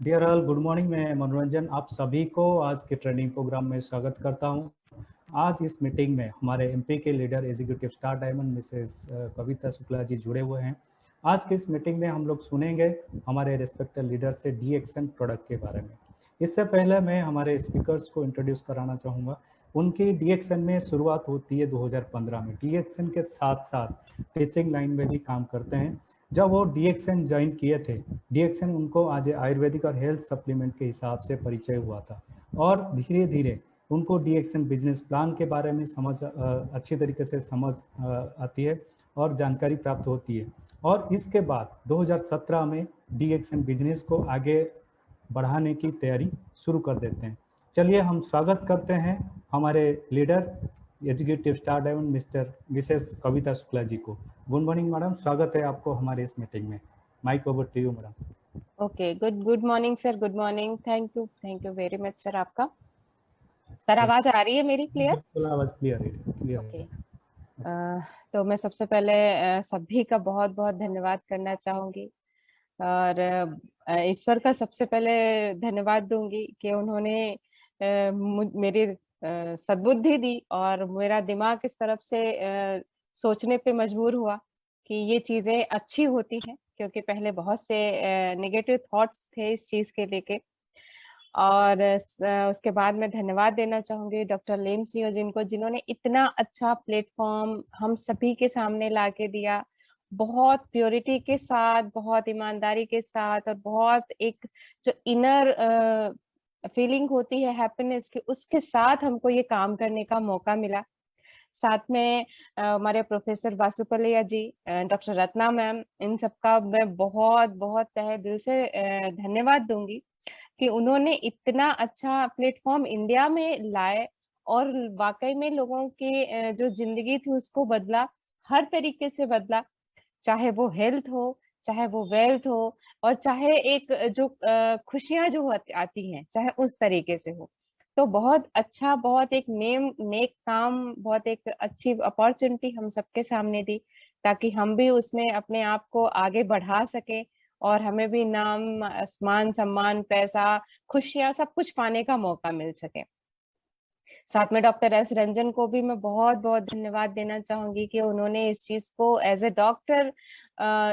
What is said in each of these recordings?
Dear all, good morning. मैं मनोरंजन आप सभी को आज के ट्रेनिंग प्रोग्राम में स्वागत करता हूं। आज इस मीटिंग में हमारे एमपी के leader executive star diamond Mrs Kavita Shukla ji जुड़े हुए हैं। आज की इस मीटिंग में हम लोग सुनेंगे हमारे रिस्पेक्टेड लीडर से डीएक्सएन प्रोडक्ट के बारे में। इससे पहले मैं हमारे स्पीकर्स को इंट्रोड्यूस कराना चाहूँगा। उनकी डीएक्सएन में शुरुआत होती है 2015 में। डीएक्सएन के साथ साथ टीचिंग लाइन में भी काम करते हैं। जब वो डीएक्सएन ज्वाइन किए थे, डीएक्सएन उनको आज आयुर्वेदिक और हेल्थ सप्लीमेंट के हिसाब से परिचय हुआ था और धीरे धीरे उनको डीएक्सएन बिजनेस प्लान के बारे में अच्छी तरीके से समझ आती है और जानकारी प्राप्त होती है। और इसके बाद 2017 में डीएक्सएन बिजनेस को आगे बढ़ाने की तैयारी शुरू कर देते हैं। चलिए हम स्वागत करते हैं हमारे leader executive star diamond Mrs Kavita Shukla ji को। गुड मॉर्निंग मैडम, स्वागत है आपको हमारे इस मीटिंग में। Mic over to you madam. Okay, good morning sir, good morning. Thank you very much sir. आपका सर आवाज आ रही है मेरी क्लियर? बिल्कुल, आवाज क्लियर है। ओके, तो मैं सबसे पहले सभी का बहुत बहुत धन्यवाद करना चाहूंगी और ईश्वर का सबसे पहले धन्यवाद दूंगी कि उन्होंने मेरी सद्बुद्धि दी और मेरा दिमाग इस तरफ से सोचने पे मजबूर हुआ कि ये चीजें अच्छी होती हैं, क्योंकि पहले बहुत से नेगेटिव थॉट्स थे इस चीज के लेके। और उसके बाद मैं धन्यवाद देना चाहूंगी डॉक्टर लेम सिंह जिनको, जिन्होंने इतना अच्छा प्लेटफॉर्म हम सभी के सामने ला के दिया, बहुत प्योरिटी के साथ, बहुत ईमानदारी के साथ और बहुत एक जो इनर फीलिंग होती है हैप्पीनेस की, उसके साथ हमको ये काम करने का मौका मिला। साथ में हमारे प्रोफेसर वासुपलिया जी, डॉक्टर रत्ना मैम, इन सबका मैं बहुत बहुत तहे दिल से धन्यवाद दूंगी कि उन्होंने इतना अच्छा प्लेटफॉर्म इंडिया में लाए और वाकई में लोगों की जो जिंदगी थी उसको बदला, हर तरीके से बदला, चाहे वो हेल्थ हो, चाहे वो वेल्थ हो, और चाहे एक जो खुशियां जो आती हैं, चाहे उस तरीके से हो। तो बहुत अच्छा, बहुत एक नेक काम, बहुत एक अच्छी अपॉर्चुनिटी हम सबके सामने दी, ताकि हम भी उसमें अपने आप को आगे बढ़ा सके और हमें भी नाम, मान सम्मान, पैसा, खुशियां, सब कुछ पाने का मौका मिल सके। साथ में डॉक्टर एस रंजन को भी मैं बहुत बहुत धन्यवाद देना चाहूंगी कि उन्होंने इस चीज को एज ए डॉक्टर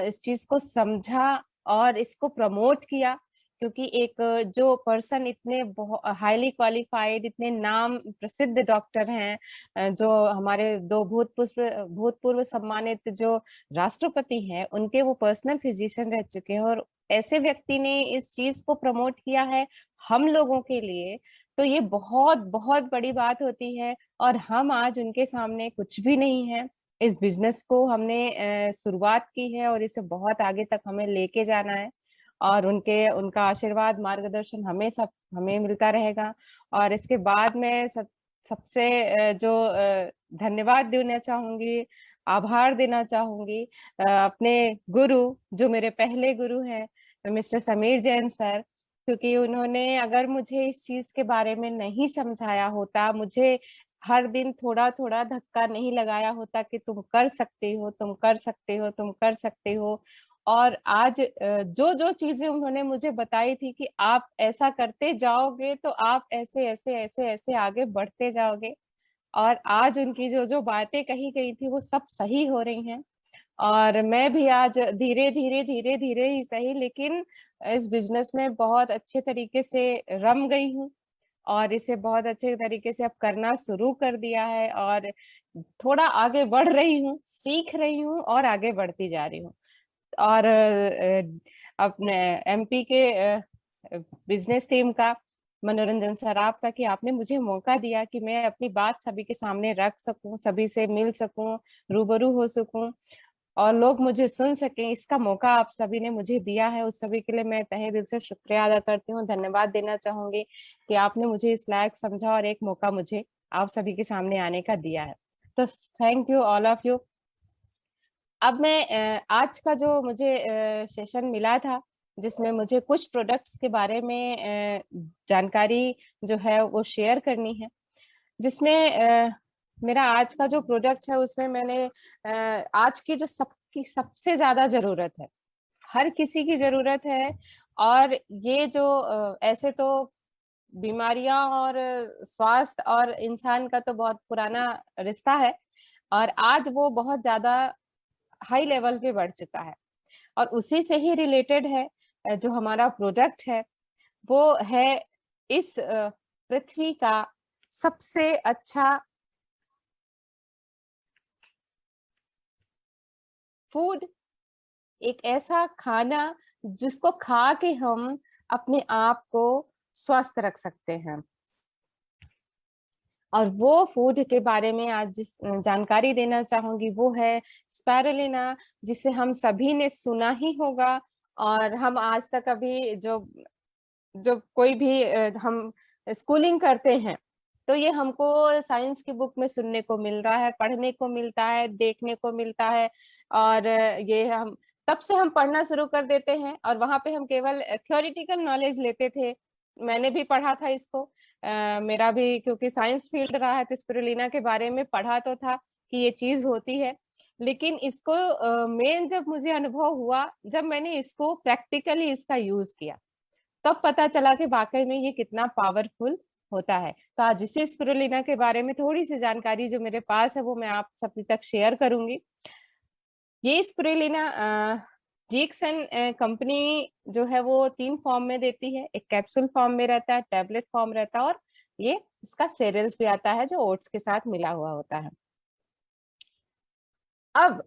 इस चीज को समझा और इसको प्रमोट किया, क्योंकि एक जो पर्सन इतने हाईली क्वालिफाइड, इतने नाम प्रसिद्ध डॉक्टर हैं, जो हमारे दो भूतपूर्व सम्मानित जो राष्ट्रपति हैं, उनके वो पर्सनल फिजिशियन रह चुके हैं, और ऐसे व्यक्ति ने इस चीज को प्रमोट किया है हम लोगों के लिए, तो ये बहुत बहुत बड़ी बात होती है। और हम आज उनके सामने कुछ भी नहीं है। इस बिजनेस को हमने शुरुआत की है और इसे बहुत आगे तक हमें लेके जाना है, और उनका आशीर्वाद, मार्गदर्शन हमें मिलता रहेगा। और इसके बाद में सबसे जो धन्यवाद देना चाहूंगी, आभार देना चाहूंगी अपने गुरु, जो मेरे पहले गुरु हैं, मिस्टर समीर जैन सर, क्योंकि उन्होंने अगर मुझे इस चीज के बारे में नहीं समझाया होता, मुझे हर दिन थोड़ा थोड़ा धक्का नहीं लगाया होता कि तुम कर सकते हो, तुम कर सकते हो, तुम कर सकते हो, और आज जो जो चीजें उन्होंने मुझे बताई थी कि आप ऐसा करते जाओगे तो आप ऐसे ऐसे ऐसे ऐसे आगे बढ़ते जाओगे, और आज उनकी जो जो बातें कही गई थी वो सब सही हो रही हैं। और मैं भी आज धीरे धीरे धीरे धीरे ही सही, लेकिन इस बिजनेस में बहुत अच्छे तरीके से रम गई हूँ और इसे बहुत अच्छे तरीके से अब करना शुरू कर दिया है, और थोड़ा आगे बढ़ रही हूँ, सीख रही हूँ और आगे बढ़ती जा रही हूँ। और अपने एमपी के बिजनेस टीम का, मनोरंजन सर आपका, कि आपने मुझे मौका दिया कि मैं अपनी बात सभी के सामने रख सकूं, सभी से मिल सकूं, रूबरू हो सकूं और लोग मुझे सुन सकें, इसका मौका आप सभी ने मुझे दिया है। उस सभी के लिए मैं तहे दिल से शुक्रिया अदा करती हूँ, धन्यवाद देना चाहूंगी कि आपने मुझे इस लायक समझा और एक मौका मुझे आप सभी के सामने आने का दिया है। तो thank you all of you. अब मैं आज का जो मुझे सेशन मिला था, जिसमें मुझे कुछ प्रोडक्ट्स के बारे में जानकारी जो है वो शेयर करनी है, जिसमें मेरा आज का जो प्रोडक्ट है उसमें मैंने आज की जो सबकी सबसे ज्यादा जरूरत है, हर किसी की जरूरत है, और ये जो ऐसे तो बीमारियां और स्वास्थ्य और इंसान का तो बहुत पुराना रिश्ता है, और आज वो बहुत ज्यादा हाई लेवल पे बढ़ चुका है। और उसी से ही रिलेटेड है जो हमारा प्रोडक्ट है, वो है इस पृथ्वी का सबसे अच्छा फूड, एक ऐसा खाना जिसको खा के हम अपने आप को स्वस्थ रख सकते हैं। और वो फूड के बारे में आज जिस जानकारी देना चाहूंगी वो है स्पाइरुलिना, जिसे हम सभी ने सुना ही होगा। और हम आज तक अभी जो जो कोई भी हम स्कूलिंग करते हैं तो ये हमको साइंस की बुक में सुनने को मिल रहा है, पढ़ने को मिलता है, देखने को मिलता है। और ये हम तब से हम पढ़ना शुरू कर देते हैं, और वहां पे हम केवल थ्योरेटिकल नॉलेज लेते थे। मैंने भी पढ़ा था इसको, मेरा भी क्योंकि साइंस फील्ड रहा है तो स्पिरुलिना के बारे में पढ़ा तो था कि ये चीज होती है। लेकिन इसको मेन जब मुझे अनुभव हुआ, जब मैंने इसको प्रैक्टिकली इसका यूज किया, तब पता चला कि वाकई में ये कितना पावरफुल होता है। तो आज इसी स्पिरुलिना के बारे में थोड़ी सी जानकारी जो मेरे पास है वो मैं आप सभी तक शेयर करूंगी। ये स्पिरुलिना जीएक्सन कंपनी जो है वो 3 फॉर्म में देती है। एक कैप्सूल फॉर्म में रहता है, टैबलेट फॉर्म रहता है, और ये इसका सेरेल्स भी आता है जो ओट्स के साथ मिला हुआ होता है। अब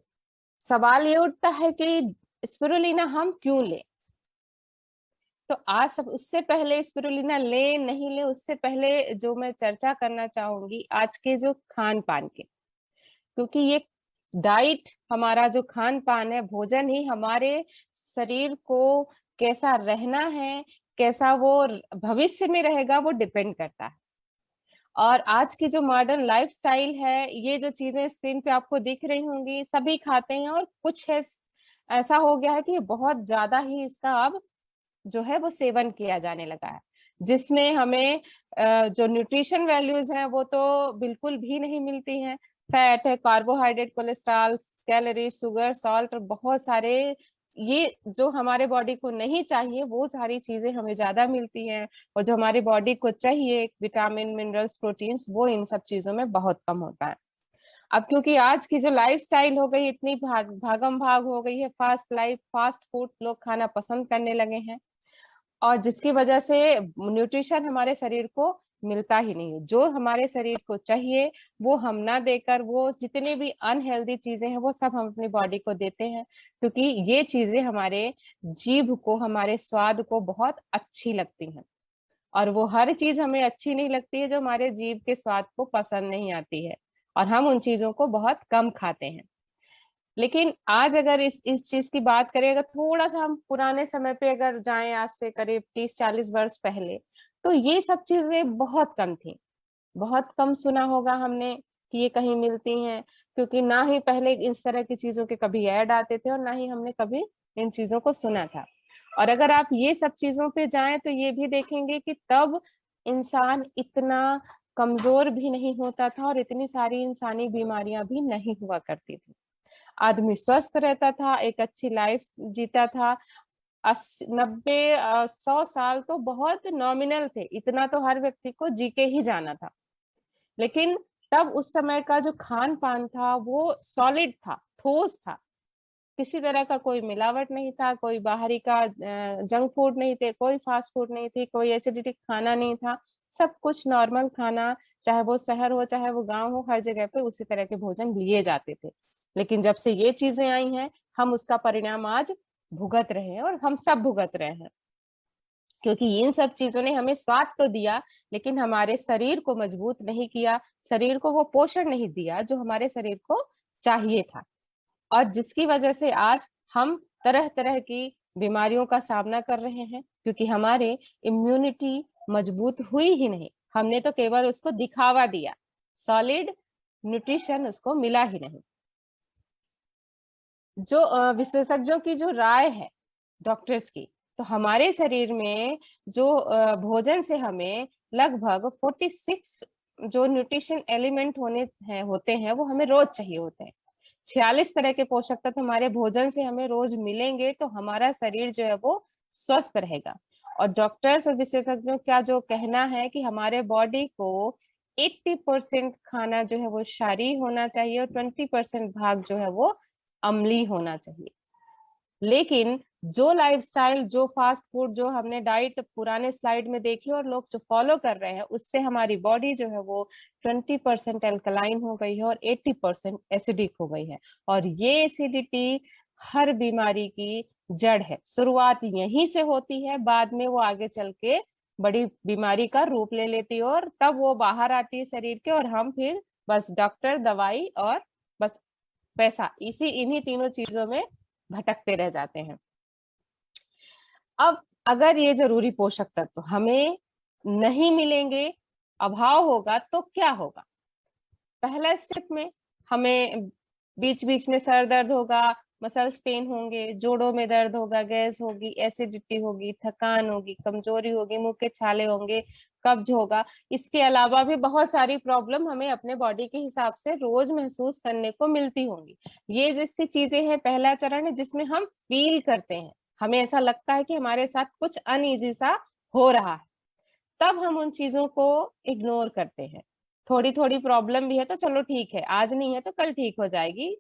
सवाल ये उठता है कि स्पिरुलिना हम क्यों लें। तो आज सब उससे पहले स्पिरुलिना ले नहीं ले उससे पहले जो मैं चर्चा करना चाहूंगी आज के जो खान पान के, क्योंकि ये डाइट, हमारा जो खान पान है, भोजन ही हमारे शरीर को कैसा रहना है, कैसा वो भविष्य में रहेगा, वो डिपेंड करता है। और आज की जो मॉडर्न लाइफस्टाइल है, ये जो चीजें स्क्रीन पे आपको दिख रही होंगी, सभी खाते हैं, और कुछ है ऐसा हो गया है कि बहुत ज्यादा ही इसका अब जो है वो सेवन किया जाने लगा है, जिसमें हमें जो न्यूट्रिशन वैल्यूज हैं वो तो बिल्कुल भी नहीं मिलती हैं। फैट है, carbohydrate, cholesterol, calorie, sugar, salt, और बहुत सारे ये जो हमारे बॉडी को नहीं चाहिए वो सारी चीजें हमें ज्यादा मिलती हैं। और जो हमारी बॉडी को चाहिए, विटामिन, मिनरल्स, प्रोटीन्स, वो इन सब चीजों में बहुत कम होता है। अब क्योंकि आज की जो लाइफस्टाइल हो गई, इतनी भागम भाग हो गई है, फास्ट लाइफ, फास्ट फूड लोग खाना पसंद करने लगे हैं, और जिसकी वजह से न्यूट्रिशन हमारे शरीर को मिलता ही नहीं। जो हमारे शरीर को चाहिए वो हम ना देकर वो जितनी भी अनहेल्दी चीजें हैं वो सब हम अपनी बॉडी को देते हैं, क्योंकि ये चीजें हमारे जीभ को, हमारे स्वाद को बहुत अच्छी लगती हैं। और वो हर चीज हमें अच्छी नहीं लगती है जो हमारे जीभ के स्वाद को पसंद नहीं आती है, और हम उन चीजों को बहुत कम खाते हैं। लेकिन आज अगर इस चीज की बात करें, अगर थोड़ा सा हम पुराने समय पे अगर जाएं, आज से करीब 30-40 वर्ष पहले, तो ये सब चीजें बहुत कम थी। बहुत कम सुना होगा हमने कि ये कहीं मिलती हैं, क्योंकि ना ही पहले इस तरह की चीजों के कभी ऐड आते थे, और ना ही हमने कभी इन चीजों को सुना था। और अगर आप ये सब चीजों पे जाएं तो ये भी देखेंगे कि तब इंसान इतना कमजोर भी नहीं होता था, और इतनी सारी इंसानी बीमारियां भी नहीं हुआ करती थी। आदमी स्वस्थ रहता था, एक अच्छी लाइफ जीता था। 90, 100 साल तो बहुत नॉमिनल थे, इतना तो हर व्यक्ति को जी के ही जाना था। लेकिन तब उस समय का जो खान पान था वो सॉलिड था, ठोस था, किसी तरह का कोई मिलावट नहीं था, कोई बाहरी का जंक फूड नहीं थे, कोई फास्ट फूड नहीं थी, कोई एसिडिटी खाना नहीं था। सब कुछ नॉर्मल खाना, चाहे वो शहर हो चाहे वो गांव हो, हर जगह पे उसी तरह के भोजन लिए जाते थे। लेकिन जब से ये चीजें आई हैं, हम उसका परिणाम आज भुगत रहे हैं, और हम सब भुगत रहे हैं, क्योंकि इन सब चीजों ने हमें स्वाद तो दिया लेकिन हमारे शरीर को मजबूत नहीं किया, शरीर को वो पोषण नहीं दिया जो हमारे शरीर को चाहिए था। और जिसकी वजह से आज हम तरह तरह की बीमारियों का सामना कर रहे हैं, क्योंकि हमारे इम्यूनिटी मजबूत हुई ही नहीं, हमने तो केवल उसको दिखावा दिया, सॉलिड न्यूट्रिशन उसको मिला ही नहीं। जो विशेषज्ञों की जो राय है, डॉक्टर्स की, तो हमारे शरीर में जो भोजन से हमें लगभग 46 जो न्यूट्रिशन एलिमेंट होते हैं वो हमें रोज चाहिए होते हैं। 46 तरह के पोषक तत्व हमारे भोजन से हमें रोज मिलेंगे तो हमारा शरीर जो है वो स्वस्थ रहेगा। और डॉक्टर्स और विशेषज्ञों का जो कहना है कि हमारे बॉडी को 80% खाना जो है वो क्षारीय होना चाहिए और 20% भाग जो है वो अम्लीय होना चाहिए। लेकिन जो लाइफस्टाइल, जो फास्ट फूड, जो हमने डाइट पुराने स्लाइड में देखी और लोग जो फॉलो कर रहे हैं, उससे हमारी बॉडी जो है वो 20% एल्कलाइन हो गई है और 80% एसिडिक हो गई है। और ये एसिडिटी हर बीमारी की जड़ है। शुरुआत यहीं से होती है, बाद में वो आगे चल के बड़ी बीमारी का रूप ले लेती है और तब वो बाहर आती है शरीर के, और हम फिर बस डॉक्टर, दवाई और बस पैसा, इन्हीं तीनों चीजों में भटकते रह जाते हैं। अब अगर ये जरूरी पोषक तत्व हमें नहीं मिलेंगे, अभाव होगा, तो क्या होगा? पहला स्टेप में हमें बीच बीच में सर दर्द होगा, मसल्स पेन होंगे, जोड़ों में दर्द होगा, गैस होगी, एसिडिटी होगी, थकान होगी, कमजोरी होगी, मुंह के छाले होंगे, कब्ज होगा। इसके अलावा भी बहुत सारी प्रॉब्लम हमें अपने बॉडी के हिसाब से रोज महसूस करने को मिलती होंगी। ये जैसी चीजें हैं, पहला चरण है जिसमें हम फील करते हैं, हमें ऐसा लगता है कि हमारे साथ कुछ अनईजी सा हो रहा है, तब हम उन चीजों को इग्नोर करते हैं। थोड़ी थोड़ी प्रॉब्लम भी है तो चलो ठीक है, आज नहीं है तो कल ठीक हो जाएगी,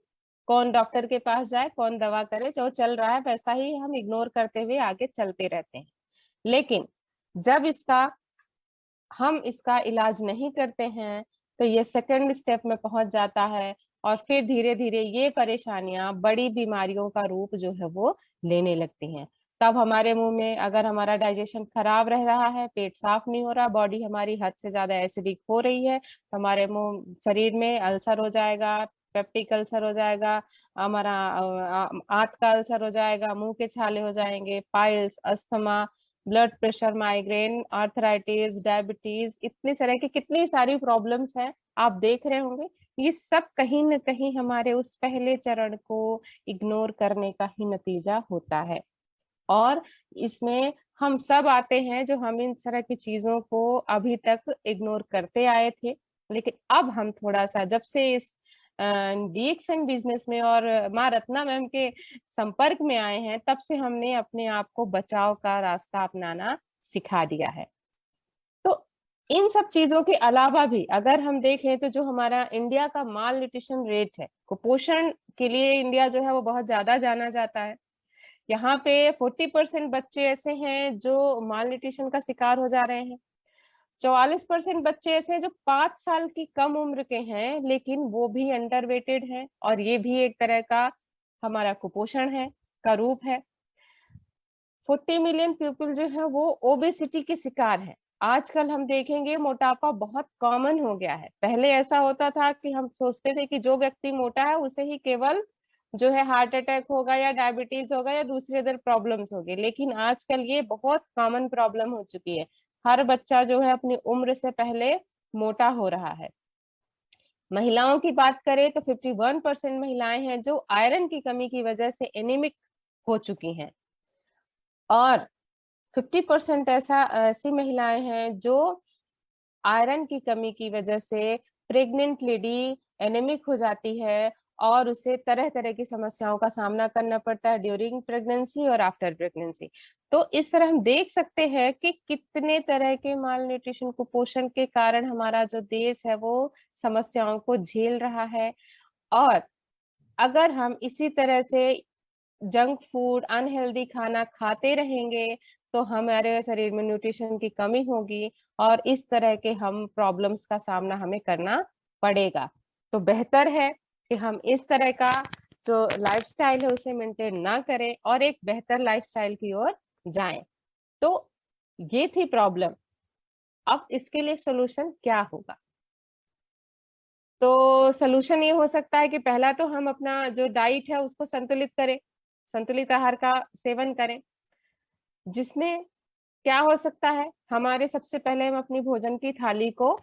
कौन डॉक्टर के पास जाए, कौन दवा करे, जो चल रहा है वैसा ही हम इग्नोर करते हुए आगे चलते रहते हैं। लेकिन जब हम इसका इलाज नहीं करते हैं तो ये सेकंड स्टेप में पहुंच जाता है और फिर धीरे धीरे ये परेशानियां बड़ी बीमारियों का रूप जो है वो लेने लगती हैं। तब हमारे मुंह में, अगर हमारा डाइजेशन खराब रह रहा है, पेट साफ नहीं हो रहा, बॉडी हमारी हद से ज्यादा एसिडिक हो रही है, तो हमारे मुंह, शरीर में अल्सर हो जाएगा, पेप्टिक अल्सर हो जाएगा, हमारा आंत का अल्सर हो जाएगा, मुंह के छाले हो जाएंगे, piles, asthma, blood pressure, migraine, arthritis, diabetes, इतनी तरह की कितनी सारी प्रॉब्लम्स हैं, आप देख रहे होंगे। ये सब कहीं न कहीं हमारे उस पहले चरण को इग्नोर करने का ही नतीजा होता है। और इसमें हम सब आते हैं जो हम इन तरह की चीजों को अभी तक इग्नोर करते आए थे, लेकिन अब हम थोड़ा सा, जब से इस डीएक्सएन बिजनेस में और माँ रत्ना मैम के संपर्क में आए हैं, तब से हमने अपने आप को बचाव का रास्ता अपनाना सिखा दिया है। तो इन सब चीजों के अलावा भी अगर हम देखें तो जो हमारा इंडिया का माल न्यूट्रिशन रेट है, कुपोषण के लिए इंडिया जो है वो बहुत ज्यादा जाना जाता है। यहाँ पे 40% बच्चे ऐसे हैं जो माल न्यूट्रिशन का शिकार हो जा रहे हैं। 44% बच्चे ऐसे हैं जो 5 साल की कम उम्र के हैं, लेकिन वो भी अंडर वेटेड है, और ये भी एक तरह का हमारा कुपोषण है, का रूप है। 40 मिलियन पीपल जो है वो ओबेसिटी के शिकार है। आजकल हम देखेंगे मोटापा बहुत कॉमन हो गया है। पहले ऐसा होता था कि हम सोचते थे कि जो व्यक्ति मोटा है उसे ही केवल जो है हार्ट अटैक होगा या डायबिटीज होगा या दूसरी अदर प्रॉब्लम्स होगी, लेकिन आजकल ये बहुत कॉमन प्रॉब्लम हो चुकी है। हर बच्चा जो है अपनी उम्र से पहले मोटा हो रहा है। महिलाओं की बात करें तो 51% महिलाएं हैं जो आयरन की कमी की वजह से एनीमिक हो चुकी हैं, और 50% ऐसी महिलाएं हैं जो आयरन की कमी की वजह से, प्रेग्नेंट लेडी एनेमिक हो जाती है और उसे तरह तरह की समस्याओं का सामना करना पड़ता है ड्यूरिंग प्रेगनेंसी और आफ्टर प्रेगनेंसी। तो इस तरह हम देख सकते हैं कि कितने तरह के माल न्यूट्रिशन, कुपोषण के कारण हमारा जो देश है वो समस्याओं को झेल रहा है। और अगर हम इसी तरह से जंक फूड, अनहेल्दी खाना खाते रहेंगे तो हमारे शरीर में न्यूट्रिशन की कमी होगी और इस तरह के हम प्रॉब्लम्स का सामना हमें करना पड़ेगा। तो बेहतर है कि हम इस तरह का जो लाइफस्टाइल है उसे मेंटेन ना करें और एक बेहतर लाइफस्टाइल की ओर जाएं। तो ये थी प्रॉब्लम। अब इसके लिए सॉल्यूशन क्या होगा? तो सॉल्यूशन ये हो सकता है कि पहला तो हम अपना जो डाइट है उसको संतुलित करें, संतुलित आहार का सेवन करें, जिसमें क्या हो सकता है, हमारे सबसे पहले हम अपनी भोजन की थाली को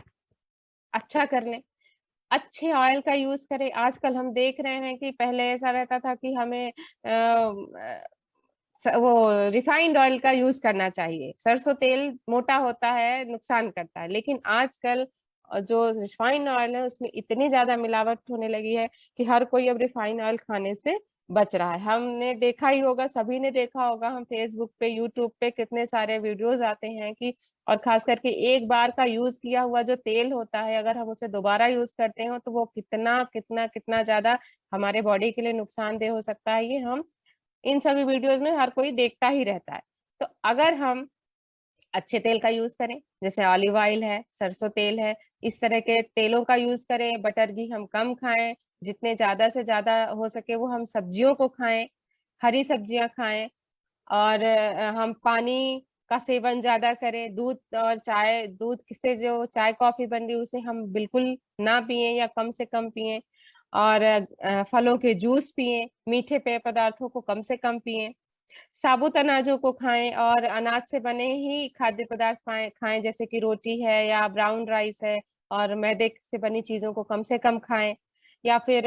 अच्छा कर लें, अच्छे ऑयल का यूज करें। आजकल हम देख रहे हैं कि पहले ऐसा रहता था कि हमें वो रिफाइंड ऑयल का यूज करना चाहिए, सरसों तेल मोटा होता है, नुकसान करता है, लेकिन आजकल जो रिफाइंड ऑयल है उसमें इतनी ज्यादा मिलावट होने लगी है कि हर कोई अब रिफाइंड ऑयल खाने से बच रहा है। हमने देखा ही होगा, सभी ने देखा होगा, हम फेसबुक पे, यूट्यूब पे कितने सारे वीडियोस आते हैं कि, और खास करके एक बार का यूज किया हुआ जो तेल होता है, अगर हम उसे दोबारा यूज करते हो तो वो कितना कितना कितना ज्यादा हमारे बॉडी के लिए नुकसानदेह हो सकता है, ये हम इन सभी वीडियोस में हर कोई देखता ही रहता है। तो अगर हम अच्छे तेल का यूज करें, जैसे ऑलिव ऑयल है, सरसों तेल है, इस तरह के तेलों का यूज करें, बटर घी हम कम खाएं, जितने ज्यादा से ज्यादा हो सके वो हम सब्जियों को खाएं, हरी सब्जियां खाएं, और हम पानी का सेवन ज्यादा करें। दूध और चाय, दूध से जो चाय कॉफी बन रही है उसे हम बिल्कुल ना पिए या कम से कम पिए, और फलों के जूस पिए, मीठे पेय पदार्थों को कम से कम पिए, साबुत अनाजों को खाएं और अनाज से बने ही खाद्य पदार्थ खाएं, जैसे कि रोटी है या ब्राउन राइस है, और मैदे से बनी चीजों को कम से कम खाएं। या फिर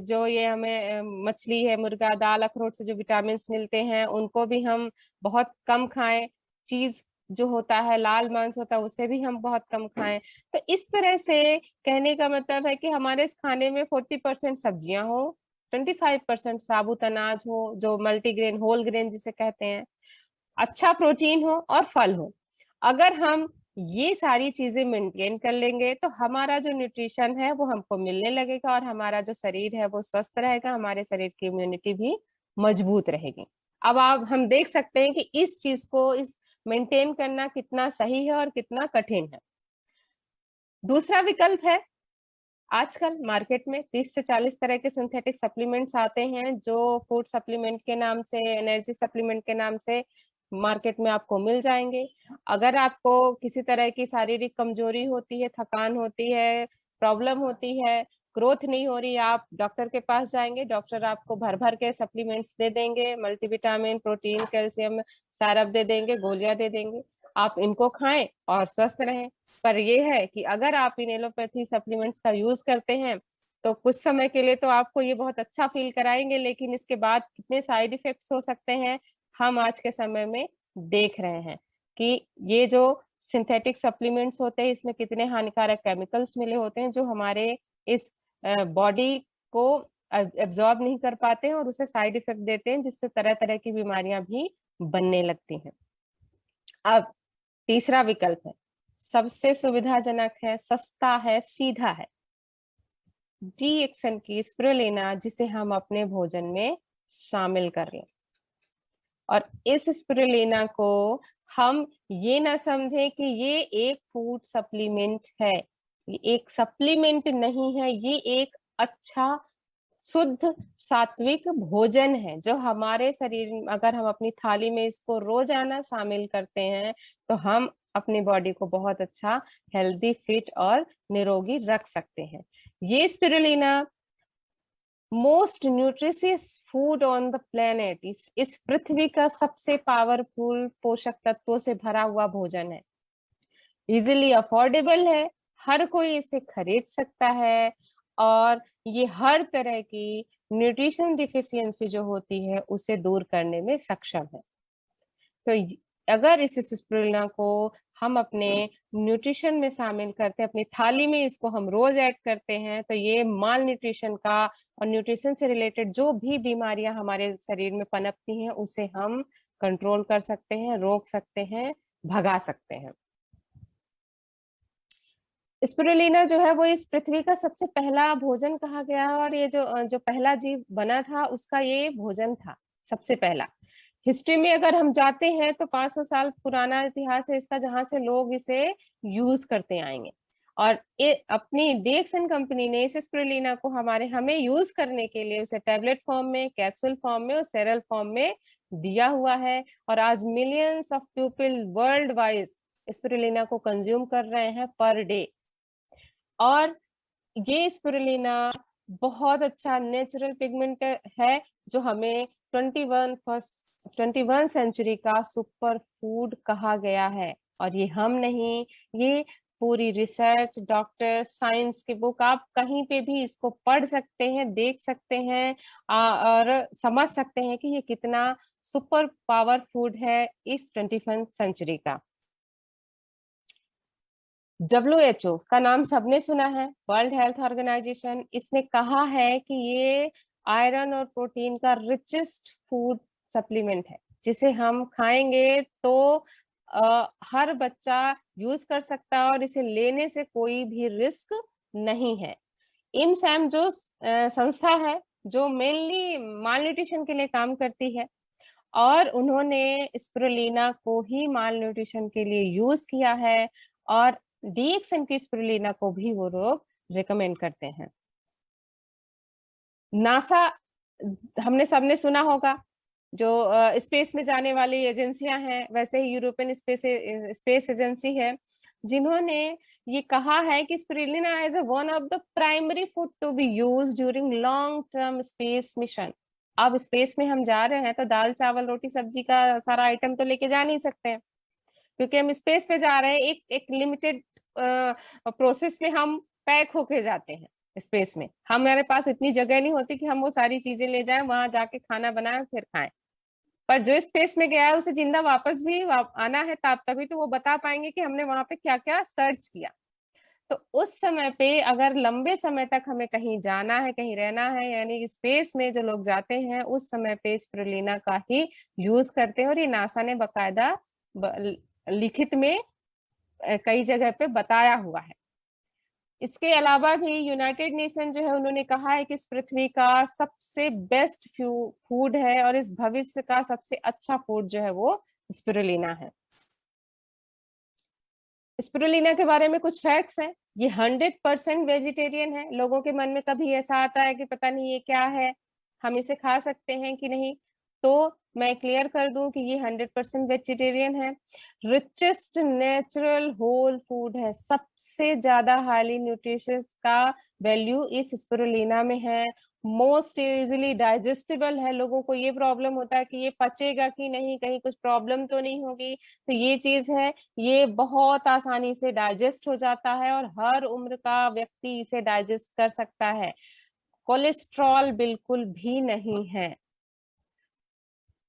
जो ये हमें मछली है, मुर्गा, दाल, अखरोट से जो विटामिन मिलते हैं उनको भी हम बहुत कम खाएं। चीज जो होता है, लाल मांस होता है, उसे भी हम बहुत कम खाएं। तो इस तरह से कहने का मतलब है कि हमारे इस खाने में 40% सब्जियां हो, 25% साबुत अनाज हो जो मल्टीग्रेन, होल ग्रेन जिसे कहते हैं, अच्छा प्रोटीन हो और फल हो। अगर हम ये सारी चीजें मेंटेन कर लेंगे तो हमारा जो न्यूट्रिशन है वो हमको मिलने लगेगा, और हमारा जो शरीर है वो स्वस्थ रहेगा, हमारे शरीर की इम्यूनिटी भी मजबूत रहेगी। अब आप हम देख सकते हैं कि इस चीज को, इस मेंटेन करना कितना सही है और कितना कठिन है। दूसरा विकल्प है, आजकल मार्केट में 30 से 40 तरह के सिंथेटिक सप्लीमेंट्स आते हैं जो फूड सप्लीमेंट के नाम से, एनर्जी सप्लीमेंट के नाम से मार्केट में आपको मिल जाएंगे। अगर आपको किसी तरह की शारीरिक कमजोरी होती है, थकान होती है, प्रॉब्लम होती है, ग्रोथ नहीं हो रही, आप डॉक्टर के पास जाएंगे, डॉक्टर आपको भर भर के सप्लीमेंट्स दे देंगे, मल्टीविटामिन, प्रोटीन, कैल्शियम, सारप दे देंगे, गोलियां दे देंगे। आप इनको खाएं और स्वस्थ रहें। पर यह है कि अगर आप इन एलोपैथी सप्लीमेंट्स का यूज करते हैं तो कुछ समय के लिए तो आपको ये बहुत अच्छा फील कराएंगे, लेकिन इसके बाद कितने साइड इफेक्ट्स हो सकते हैं हम आज के समय में देख रहे हैं कि ये जो सिंथेटिक सप्लीमेंट्स होते हैं इसमें कितने हानिकारक केमिकल्स मिले होते हैं जो हमारे इस बॉडी को एब्जॉर्ब नहीं कर पाते हैं और उसे साइड इफेक्ट देते हैं, जिससे तरह तरह की बीमारियां भी बनने लगती हैं। अब तीसरा विकल्प है, सबसे सुविधाजनक है, सस्ता है, सीधा है, DXN की स्पिरुलिना, जिसे हम अपने भोजन में शामिल कर लें। और इस स्पिरुलिना को हम ये ना समझें कि ये एक फूड सप्लीमेंट है, ये एक सप्लीमेंट नहीं है, ये एक अच्छा शुद्ध सात्विक भोजन है जो हमारे शरीर में, अगर हम अपनी थाली में इसको रोजाना शामिल करते हैं तो हम अपनी बॉडी को बहुत अच्छा, हेल्दी, फिट और निरोगी रख सकते हैं। ये spirulina most nutritious food on the planet, इस पृथ्वी का सबसे पावरफुल पोषक तत्वों से भरा हुआ भोजन है, इजिली अफोर्डेबल है, हर कोई इसे खरीद सकता है, और ये हर तरह की न्यूट्रिशन डिफिशियंसी जो होती है उसे दूर करने में सक्षम है। तो अगर इस स्पिरुलिना को हम अपने न्यूट्रिशन में शामिल करते हैं, अपनी थाली में इसको हम रोज ऐड करते हैं, तो ये माल न्यूट्रिशन का और न्यूट्रिशन से रिलेटेड जो भी बीमारियां हमारे शरीर में पनपती हैं उसे हम कंट्रोल कर सकते हैं, रोक सकते हैं, भगा सकते हैं। स्पिरुलिना जो है वो इस पृथ्वी का सबसे पहला भोजन कहा गया है, और ये जो जो पहला जीव बना था उसका ये भोजन था सबसे पहला। हिस्ट्री में अगर हम जाते हैं तो 500 साल पुराना इतिहास है इसका, जहां से लोग इसे यूज करते आएंगे, और ये अपनी DXN कंपनी ने इस स्पिरुलिना को हमें यूज करने के लिए उसे टैबलेट फॉर्म में, कैप्सूल फॉर्म में और सेरल फॉर्म में दिया हुआ है। और आज millions of people world wide spirulina को कंज्यूम कर रहे हैं पर डे। और ये स्पिरुलिना बहुत अच्छा नेचुरल पिगमेंट है जो हमें 21 सेंचुरी का सुपर फूड कहा गया है। और ये हम नहीं, ये पूरी रिसर्च, डॉक्टर, साइंस की बुक, आप कहीं पे भी इसको पढ़ सकते हैं, देख सकते हैं, और समझ सकते हैं कि ये कितना सुपर पावर फूड है इस 21 सेंचुरी का। WHO का नाम सबने सुना है, वर्ल्ड हेल्थ ऑर्गेनाइजेशन, इसने कहा है कि ये आयरन और प्रोटीन का रिचेस्ट फूड सप्लीमेंट है, जिसे हम खाएंगे तो हर बच्चा यूज कर सकता है और इसे लेने से कोई भी रिस्क नहीं है। इमसैम जो संस्था है जो मेनली माल न्यूट्रिशन के लिए काम करती है, और उन्होंने स्पिरुलिना को ही माल न्यूट्रिशन के लिए यूज किया है, और डीएक्सएम की स्पिरुलिना को भी वो लोग रिकमेंड करते हैं। नासा, हमने सबने सुना होगा, जो स्पेस में जाने वाली एजेंसियां हैं, वैसे ही यूरोपियन स्पेस एजेंसी है, जिन्होंने ये कहा है कि spirulina as a one of the primary food to be used during long term space mission. अब स्पेस में हम जा रहे हैं तो दाल चावल रोटी सब्जी का सारा आइटम तो लेके जा नहीं सकते हैं, क्योंकि हम स्पेस पे जा रहे हैं। एक एक लिमिटेड प्रोसेस में हम पैक होके जाते हैं। स्पेस में हमारे पास इतनी जगह नहीं होती कि हम वो सारी चीजें ले जाएं, वहां जाके खाना बनाएं फिर खाएं। पर जो स्पेस में गया है उसे जिंदा वापस भी आना है, तब तभी तो वो बता पाएंगे कि हमने वहां पे क्या क्या सर्च किया। तो उस समय पे अगर लंबे समय तक हमें कहीं जाना है, कहीं रहना है, यानी स्पेस में जो लोग जाते हैं उस समय पे स्पिरुलिना का ही यूज करते हैं, और ये नासा ने बकायदा लिखित में कई जगह पे बताया हुआ है। इसके अलावा भी यूनाइटेड नेशन जो है उन्होंने कहा है कि इस पृथ्वी का सबसे बेस्ट फूड है और इस भविष्य का सबसे अच्छा फूड जो है वो स्पिरुलिना है। स्पिरुलिना के बारे में कुछ फैक्ट्स हैं। ये 100% वेजिटेरियन है। लोगों के मन में कभी ऐसा आता है कि पता नहीं ये क्या है, हम इसे खा सकते हैं कि नहीं, तो मैं क्लियर कर दूं कि ये 100% वेजिटेरियन है। रिचेस्ट नेचुरल होल फूड है। सबसे ज्यादा हाईली न्यूट्रिशियस का वैल्यू इस स्पिरुलिना में है। मोस्ट इजिली डाइजेस्टेबल है। लोगों को ये प्रॉब्लम होता है कि ये पचेगा कि नहीं, कहीं कुछ प्रॉब्लम तो नहीं होगी, तो ये चीज है, ये बहुत आसानी से डाइजेस्ट हो जाता है और हर उम्र का व्यक्ति इसे डाइजेस्ट कर सकता है। कोलेस्ट्रॉल बिल्कुल भी नहीं है।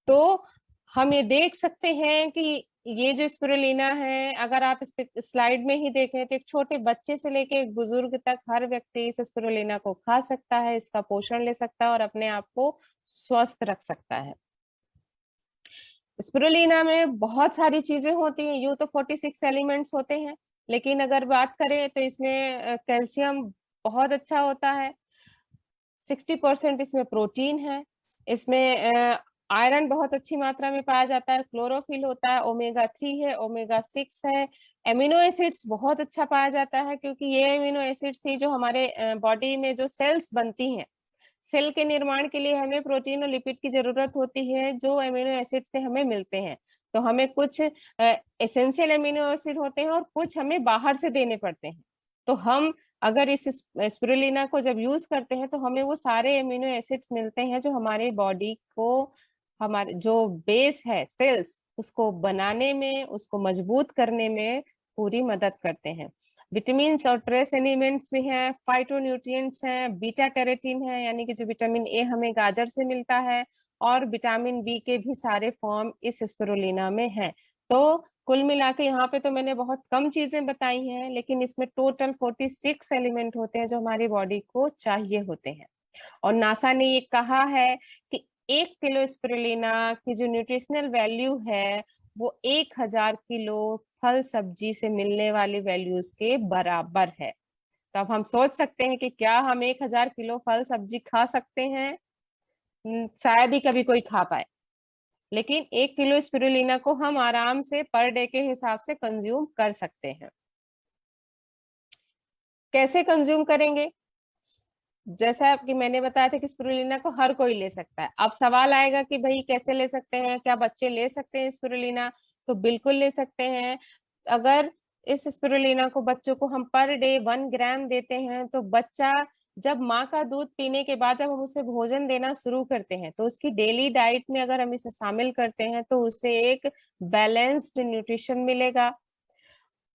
तो हम ये देख सकते हैं कि ये जो स्पिरुलिना है, अगर आप इस स्लाइड में ही देखें तो एक छोटे बच्चे से लेके एक बुजुर्ग तक हर व्यक्ति इस स्पिरुलिना को खा सकता है, इसका पोषण ले सकता है और अपने आप को स्वस्थ रख सकता है। स्पिरुलिना में बहुत सारी चीजें होती हैं। यूं तो 46 एलिमेंट्स होते हैं, लेकिन अगर बात करें तो इसमें कैल्शियम बहुत अच्छा होता है। 60% इसमें प्रोटीन है। इसमें आयरन बहुत अच्छी मात्रा में पाया जाता है। क्लोरोफिल होता है। ओमेगा 3 है, ओमेगा 6 है। एमिनो एसिड्स बहुत अच्छा पाया जाता है, क्योंकि ये एमिनो एसिड्स ही जो हमारे बॉडी में जो सेल्स बनती हैं, सेल के निर्माण के लिए हमें प्रोटीन और लिपिड की जरूरत होती है, जो एमिनो एसिड से हमें मिलते हैं। तो हमें कुछ एसेंशियल एमिनो एसिड होते हैं और कुछ हमें बाहर से देने पड़ते हैं। तो हम अगर इस स्पिरुलिना को जब यूज करते हैं तो हमें वो सारे एमिनो एसिड्स मिलते हैं जो हमारे बॉडी को, हमारे जो बेस है सेल्स, उसको बनाने में, उसको मजबूत करने में पूरी मदद करते हैं। विटामिन और ट्रेस एलिमेंट्स भी हैं, फाइटोन्यूट्रिएंट्स हैं, बीटा कैरोटीन है, यानी कि जो विटामिन ए हमें गाजर से मिलता है, और विटामिन बी के भी सारे फॉर्म इस स्पिरुलिना में हैं। तो कुल मिला के यहाँ पे तो मैंने बहुत कम चीजें बताई हैं, लेकिन इसमें टोटल 46 एलिमेंट होते हैं जो हमारी बॉडी को चाहिए होते हैं। और नासा ने ये कहा है कि 1 किलो स्पिरुलिना की जो न्यूट्रिशनल वैल्यू है वो 1000 किलो फल सब्जी से मिलने वाली वैल्यूज के बराबर है। तो अब हम सोच सकते हैं कि क्या हम 1000 किलो फल सब्जी खा सकते हैं? शायद ही कभी कोई खा पाए, लेकिन 1 किलो स्पिरुलिना को हम आराम से पर डे के हिसाब से कंज्यूम कर सकते हैं। कैसे कंज्यूम करेंगे? जैसा कि मैंने बताया था कि स्पिरुलिना को हर कोई ले सकता है। अब सवाल आएगा कि भाई कैसे ले सकते हैं, क्या बच्चे ले सकते हैं स्पिरुलिना? तो बिल्कुल ले सकते हैं। अगर इस स्पिरुलिना को बच्चों को हम पर डे 1 ग्राम देते हैं, तो बच्चा जब माँ का दूध पीने के बाद जब हम उसे भोजन देना शुरू करते हैं, तो उसकी डेली डाइट में अगर हम इसे शामिल करते हैं तो उसे एक बैलेंस्ड न्यूट्रिशन मिलेगा।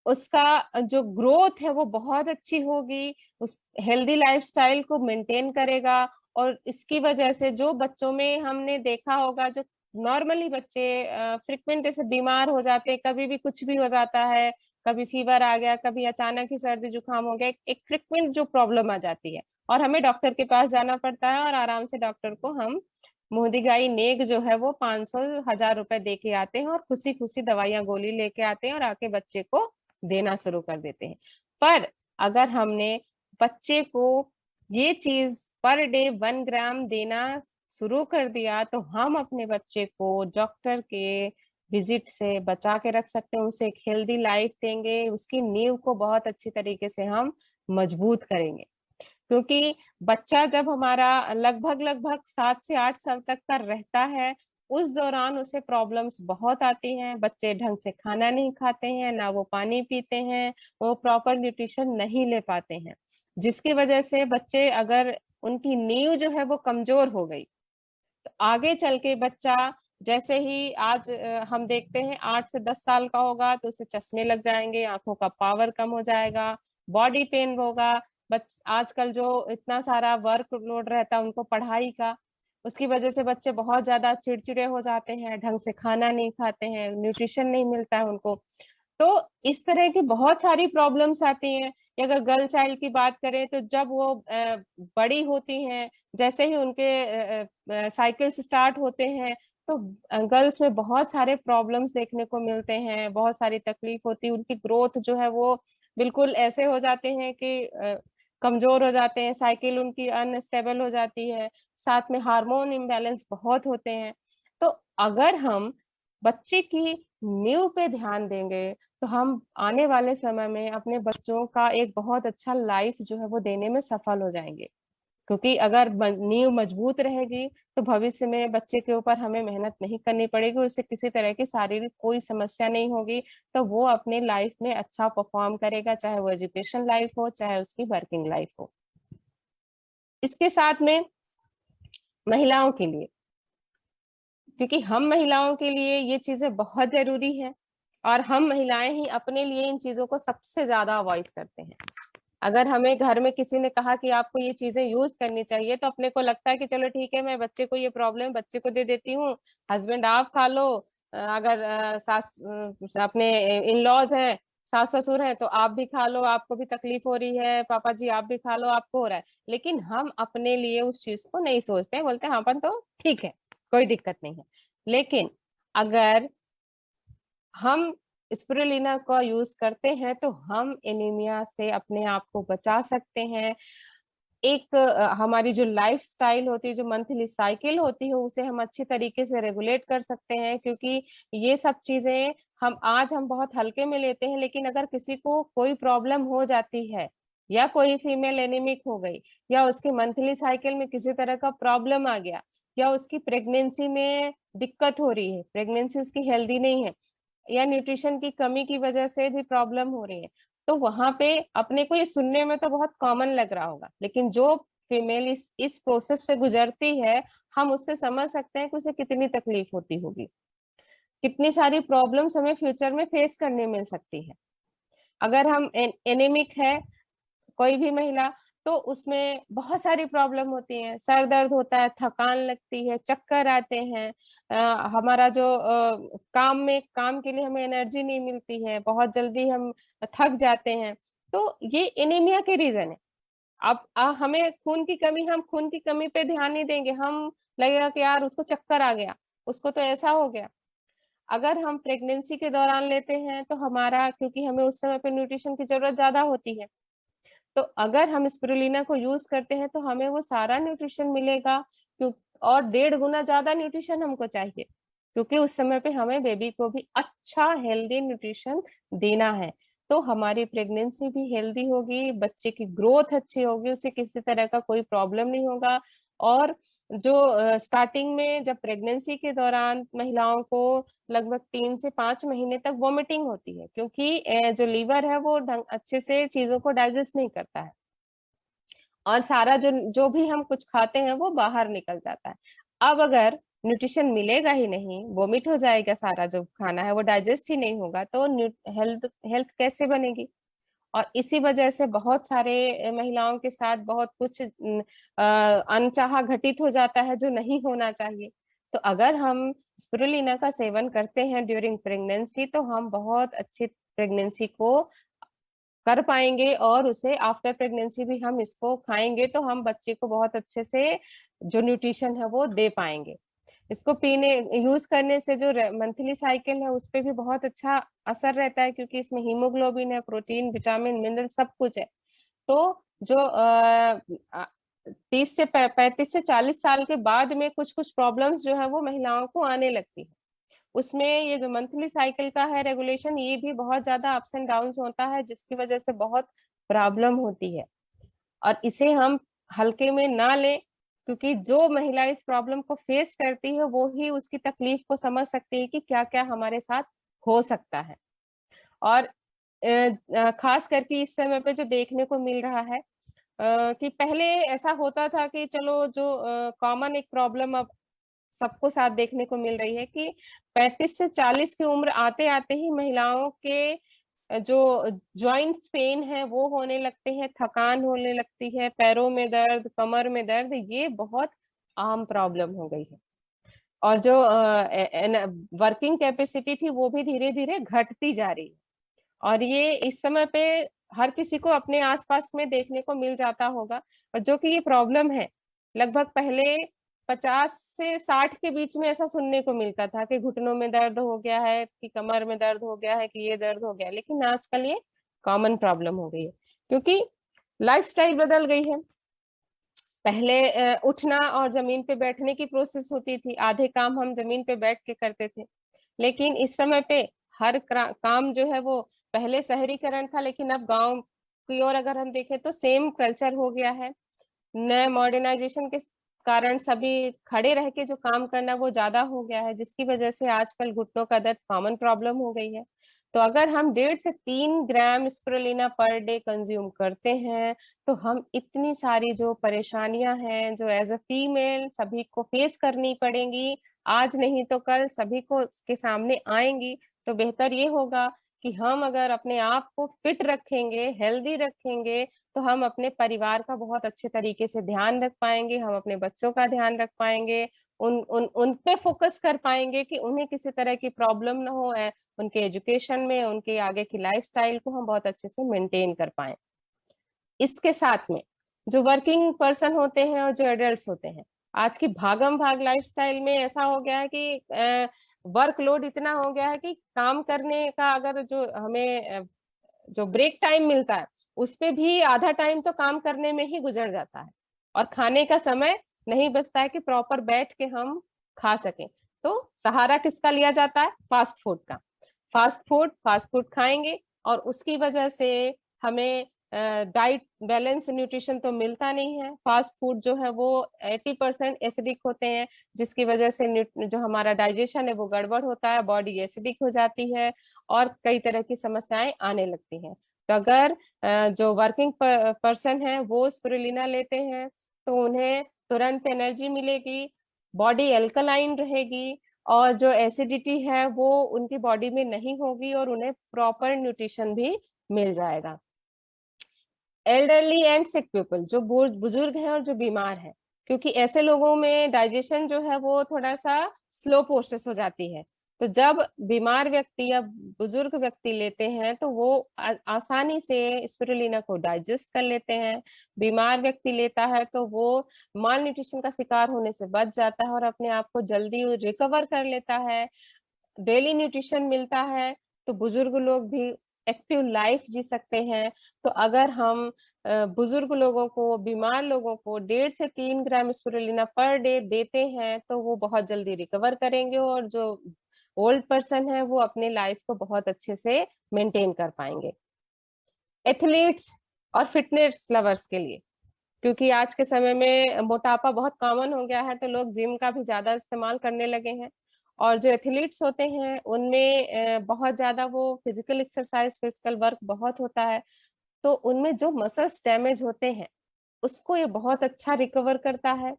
उसका जो ग्रोथ है वो बहुत अच्छी होगी, उस हेल्दी लाइफस्टाइल को मेंटेन करेगा। और इसकी वजह से जो बच्चों में हमने देखा होगा, जो नॉर्मली बच्चे फ्रिक्वेंट ऐसे बीमार हो जाते हैं, कभी भी कुछ भी हो जाता है, कभी फीवर आ गया, कभी अचानक ही सर्दी जुकाम हो गया, एक फ्रिक्वेंट जो प्रॉब्लम आ जाती है, और हमें डॉक्टर के पास जाना पड़ता है और आराम से डॉक्टर को हम मुहदिगाई नेक जो है वो 500 1000 रुपए दे के आते हैं और खुशी खुशी दवाइयां गोली लेके आते हैं और आके बच्चे को देना शुरू कर देते हैं। पर अगर हमने बच्चे को ये चीज पर डे 1 ग्राम देना शुरू कर दिया तो हम अपने बच्चे को डॉक्टर के विजिट से बचा के रख सकते हैं, उसे एक हेल्दी लाइफ देंगे, उसकी नींव को बहुत अच्छी तरीके से हम मजबूत करेंगे। क्योंकि बच्चा जब हमारा लगभग लगभग 7 से 8 साल तक का रहता है, उस दौरान उसे प्रॉब्लम्स बहुत आती हैं। बच्चे ढंग से खाना नहीं खाते हैं, ना वो पानी पीते हैं, वो प्रॉपर न्यूट्रिशन नहीं ले पाते हैं, जिसकी वजह से बच्चे अगर उनकी नींव जो है वो कमजोर हो गई तो आगे चल के बच्चा जैसे ही आज हम देखते हैं 8 से 10 साल का होगा तो उसे चश्मे लग जाएंगे, आंखों का पावर कम हो जाएगा, बॉडी पेन होगा। आजकल जो इतना सारा वर्क लोड रहता है उनको पढ़ाई का, उसकी वजह से बच्चे बहुत ज्यादा चिड़चिड़े हो जाते हैं, ढंग से खाना नहीं खाते हैं, न्यूट्रिशन नहीं मिलता है उनको। तो इस तरह की बहुत सारी प्रॉब्लम्स आती हैं। अगर गर्ल चाइल्ड की बात करें तो जब वो बड़ी होती हैं, जैसे ही उनके साइकिल्स स्टार्ट होते हैं तो गर्ल्स में बहुत सारे प्रॉब्लम्स देखने को मिलते हैं, बहुत सारी तकलीफ होती है, उनकी ग्रोथ जो है वो बिल्कुल ऐसे हो जाते हैं कि कमजोर हो जाते हैं, साइकिल उनकी अनस्टेबल हो जाती है, साथ में हार्मोन इम्बैलेंस बहुत होते हैं। तो अगर हम बच्चे की नींव पे ध्यान देंगे तो हम आने वाले समय में अपने बच्चों का एक बहुत अच्छा लाइफ जो है वो देने में सफल हो जाएंगे। क्योंकि अगर नींव मजबूत रहेगी तो भविष्य में बच्चे के ऊपर हमें मेहनत नहीं करनी पड़ेगी, उससे किसी तरह की शारीरिक कोई समस्या नहीं होगी, तो वो अपने लाइफ में अच्छा परफॉर्म करेगा, चाहे वो एजुकेशन लाइफ हो चाहे उसकी वर्किंग लाइफ हो। इसके साथ में महिलाओं के लिए, क्योंकि हम महिलाओं के लिए ये चीजें बहुत जरूरी है और हम महिलाएं ही अपने लिए इन चीजों को सबसे ज्यादा अवॉइड करते हैं। अगर हमें घर में किसी ने कहा कि आपको ये चीजें यूज करनी चाहिए तो अपने को लगता है कि चलो ठीक है, मैं बच्चे को ये प्रॉब्लम बच्चे को दे देती हूँ, हस्बैंड आप खा लो, अगर सास अपने इन लॉज हैं, सास ससुर हैं तो आप भी खा लो, आपको भी तकलीफ हो रही है, पापा जी आप भी खा लो, आपको हो रहा है। लेकिन हम अपने लिए उस चीज को नहीं सोचते हैं, बोलते हैं हाँ अपन तो ठीक है, कोई दिक्कत नहीं है। लेकिन अगर हम स्पिरुलिना का यूज करते हैं तो हम एनीमिया से अपने आप को बचा सकते हैं। एक हमारी जो लाइफ स्टाइल होती है, जो मंथली साइकिल होती है, उसे हम अच्छी तरीके से रेगुलेट कर सकते हैं। क्योंकि ये सब चीजें हम बहुत हल्के में लेते हैं, लेकिन अगर किसी को कोई प्रॉब्लम हो जाती है या कोई फीमेल एनीमिक हो गई या उसकी मंथली साइकिल में किसी तरह का प्रॉब्लम आ गया या उसकी प्रेगनेंसी में दिक्कत हो रही है, प्रेगनेंसी उसकी हेल्दी नहीं है या न्यूट्रिशन की कमी की वजह से भी प्रॉब्लम हो रही है, तो वहां पे अपने को ये सुनने में तो बहुत कॉमन लग रहा होगा, लेकिन जो फीमेल इस प्रोसेस से गुजरती है, हम उससे समझ सकते हैं कि उसे कितनी तकलीफ होती होगी, कितनी सारी प्रॉब्लम्स हमें फ्यूचर में फेस करने मिल सकती है। अगर हम एनेमिक है कोई भी महिला, तो उसमें बहुत सारी प्रॉब्लम होती हैं, सर दर्द होता है, थकान लगती है, चक्कर आते हैं, हमारा जो काम के लिए हमें एनर्जी नहीं मिलती है, बहुत जल्दी हम थक जाते हैं। तो ये एनीमिया के रीजन है। अब हमें खून की कमी पे ध्यान नहीं देंगे, हम लगेगा कि यार उसको चक्कर आ गया, उसको तो ऐसा हो गया। अगर हम प्रेगनेंसी के दौरान लेते हैं तो हमारा, क्योंकि हमें उस समय पे न्यूट्रिशन की जरूरत ज्यादा होती है, तो अगर हम स्पिरुलिना को यूज करते हैं तो हमें वो सारा न्यूट्रिशन मिलेगा। क्यों? और 1.5 गुना ज्यादा न्यूट्रिशन हमको चाहिए, क्योंकि उस समय पे हमें बेबी को भी अच्छा हेल्दी न्यूट्रिशन देना है। तो हमारी प्रेगनेंसी भी हेल्दी होगी, बच्चे की ग्रोथ अच्छी होगी, उसे किसी तरह का कोई प्रॉब्लम नहीं होगा। और जो स्टार्टिंग में जब प्रेगनेंसी के दौरान महिलाओं को लगभग 3 से 5 महीने तक वॉमिटिंग होती है, क्योंकि जो लीवर है वो ढंग अच्छे से चीजों को डाइजेस्ट नहीं करता है और सारा जो जो भी हम कुछ खाते हैं वो बाहर निकल जाता है। अब अगर न्यूट्रिशन मिलेगा ही नहीं, वोमिट हो जाएगा, सारा जो खाना है वो डाइजेस्ट ही नहीं होगा, तो हेल्थ हेल्थ कैसे बनेगी। और इसी वजह से बहुत सारे महिलाओं के साथ बहुत कुछ अनचाहा घटित हो जाता है जो नहीं होना चाहिए। तो अगर हम स्पिरुलिना का सेवन करते हैं ड्यूरिंग प्रेगनेंसी तो हम बहुत अच्छी प्रेगनेंसी को कर पाएंगे और उसे आफ्टर प्रेगनेंसी भी हम इसको खाएंगे तो हम बच्चे को बहुत अच्छे से जो न्यूट्रिशन है वो दे पाएंगे। इसको पीने यूज करने से जो मंथली साइकिल है उस पे भी बहुत अच्छा असर रहता है, क्योंकि इसमें हीमोग्लोबिन है, प्रोटीन, विटामिन, मिनरल सब कुछ है। तो जो 35 से 40 साल के बाद में कुछ कुछ प्रॉब्लम्स जो है वो महिलाओं को आने लगती है, उसमें ये जो मंथली साइकिल का है रेगुलेशन ये भी बहुत ज्यादा अप्स एंड डाउन्स होता है, जिसकी वजह से बहुत प्रॉब्लम होती है। और इसे हम हल्के में ना लें, क्योंकि जो महिला इस प्रॉब्लम को फेस करती है वो ही उसकी तकलीफ को समझ सकती है कि क्या क्या हमारे साथ हो सकता है। और खास करके इस समय पे जो देखने को मिल रहा है कि पहले ऐसा होता था कि चलो जो कॉमन एक प्रॉब्लम अब सबको साथ देखने को मिल रही है कि 35 से 40 की उम्र आते आते ही महिलाओं के जो जॉइंट्स पेन है वो होने लगते हैं, थकान होने लगती है, पैरों में दर्द, कमर में दर्द, ये बहुत आम प्रॉब्लम हो गई है। और जो वर्किंग कैपेसिटी थी वो भी धीरे धीरे घटती जा रही है। और ये इस समय पे हर किसी को अपने आसपास में देखने को मिल जाता होगा। और जो कि ये प्रॉब्लम है लगभग पहले 50 से 60 के बीच में ऐसा सुनने को मिलता था कि घुटनों में दर्द हो गया है, कि कमर में दर्द हो गया है, कि ये दर्द हो गया है। लेकिन आजकल ये कॉमन प्रॉब्लम हो गई है, क्योंकि लाइफस्टाइल बदल गई है। पहले उठना और जमीन पे बैठने की प्रोसेस होती थी, आधे काम हम जमीन पे बैठ के करते थे। लेकिन इस समय पे हर काम जो है वो, पहले शहरीकरण था लेकिन अब गांव की ओर अगर हम देखें तो सेम कल्चर हो गया है। नए मॉडर्नाइजेशन के कारण सभी खड़े रह के जो काम करना वो ज्यादा हो गया है, जिसकी वजह से आजकल घुटनों का दर्द कॉमन प्रॉब्लम हो गई है। तो अगर हम 1.5 से 3 ग्राम स्पिरुलिना पर डे कंज्यूम करते हैं तो हम इतनी सारी जो परेशानियां हैं जो एज अ फीमेल सभी को फेस करनी पड़ेंगी, आज नहीं तो कल सभी को के सामने आएंगी। तो बेहतर ये होगा कि हम अगर अपने आप को फिट रखेंगे, हेल्दी रखेंगे, तो हम अपने परिवार का बहुत अच्छे तरीके से ध्यान रख पाएंगे, हम अपने बच्चों का ध्यान रख पाएंगे, उन पे फोकस कर पाएंगे कि उन्हें किसी तरह की प्रॉब्लम ना हो, उनके एजुकेशन में, उनके आगे की लाइफस्टाइल को हम बहुत अच्छे से मेंटेन कर पाए। इसके साथ में जो वर्किंग पर्सन होते हैं और जो एडल्ट होते हैं, आज की भागम भाग लाइफस्टाइल में ऐसा हो गया है कि वर्कलोड इतना हो गया है कि काम करने का अगर जो हमें जो ब्रेक टाइम मिलता है उस पे भी आधा टाइम तो काम करने में ही गुजर जाता है, और खाने का समय नहीं बचता है कि प्रॉपर बैठ के हम खा सकें। तो सहारा किसका लिया जाता है? फास्ट फूड का। फास्ट फूड खाएंगे और उसकी वजह से हमें डाइट बैलेंस न्यूट्रिशन तो मिलता नहीं है। फास्ट फूड जो है वो 80% एसिडिक होते हैं, जिसकी वजह से जो हमारा डाइजेशन है वो गड़बड़ होता है, बॉडी एसिडिक हो जाती है और कई तरह की समस्याएं आने लगती हैं। तो अगर जो वर्किंग पर्सन है वो स्पिरुलिना लेते हैं तो उन्हें तुरंत एनर्जी मिलेगी, बॉडी एल्कलाइन रहेगी और जो एसिडिटी है वो उनकी बॉडी में नहीं होगी और उन्हें प्रॉपर न्यूट्रिशन भी मिल जाएगा। एल्डरली एंड सिक पीपल, जो बुजुर्ग हैं और जो बीमार हैं, क्योंकि ऐसे लोगों में डाइजेशन जो है वो थोड़ा सा स्लो प्रोसेस हो जाती है। तो जब बीमार व्यक्ति या बुजुर्ग व्यक्ति लेते हैं तो वो आसानी से स्पिरुलिना को डाइजेस्ट कर लेते हैं। बीमार व्यक्ति लेता है तो वो माल न्यूट्रिशन का शिकार होने से बच जाता है और अपने आप को जल्दी रिकवर कर लेता है, डेली न्यूट्रिशन मिलता है। तो बुजुर्ग लोग भी एक्टिव लाइफ जी सकते हैं। तो अगर हम बुजुर्ग लोगों को, बीमार लोगों को 1.5 से 3 ग्राम स्पिरुलिना पर डे देते हैं तो वो बहुत जल्दी रिकवर करेंगे और जो ओल्ड पर्सन है वो अपने लाइफ को बहुत अच्छे से मेंटेन कर पाएंगे। एथलीट्स और फिटनेस लवर्स के लिए, क्योंकि आज के समय में मोटापा बहुत कॉमन हो गया है तो लोग जिम का भी ज्यादा इस्तेमाल करने लगे हैं। और जो एथलीट्स होते हैं उनमें बहुत ज्यादा वो फिजिकल एक्सरसाइज, फिजिकल वर्क बहुत होता है, तो उनमें जो मसल्स डैमेज होते हैं उसको ये बहुत अच्छा रिकवर करता है।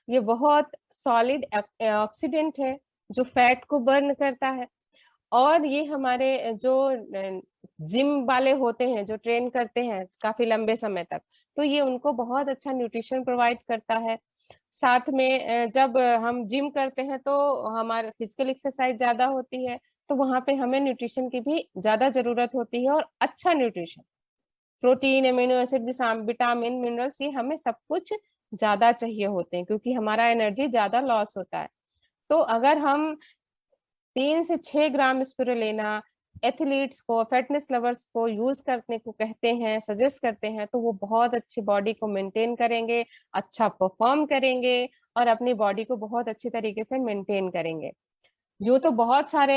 ये बहुत सॉलिड ऑक्सीडेंट है जो फैट को बर्न करता है। और ये हमारे जो जिम वाले होते हैं जो ट्रेन करते हैं काफी लंबे समय तक, तो ये उनको बहुत अच्छा न्यूट्रिशन प्रोवाइड करता है। साथ में जब हम जिम करते हैं तो हमारे फिजिकल एक्सरसाइज ज्यादा होती है, तो वहां पे हमें न्यूट्रिशन की भी ज्यादा जरूरत होती है और अच्छा nutrition. Protein, amino acid, vitamin, minerals, ये हमें सब कुछ ज्यादा चाहिए होते हैं क्योंकि हमारा एनर्जी ज्यादा लॉस होता है। तो अगर हम 3 से 6 ग्राम स्पिरुलिना एथलीट्स को, फिटनेस लवर्स को यूज करने को कहते हैं, सजेस्ट करते हैं, तो वो बहुत अच्छी बॉडी को मेंटेन करेंगे, अच्छा परफॉर्म करेंगे और अपनी बॉडी को बहुत अच्छी तरीके से मेंटेन करेंगे। यूँ तो बहुत सारे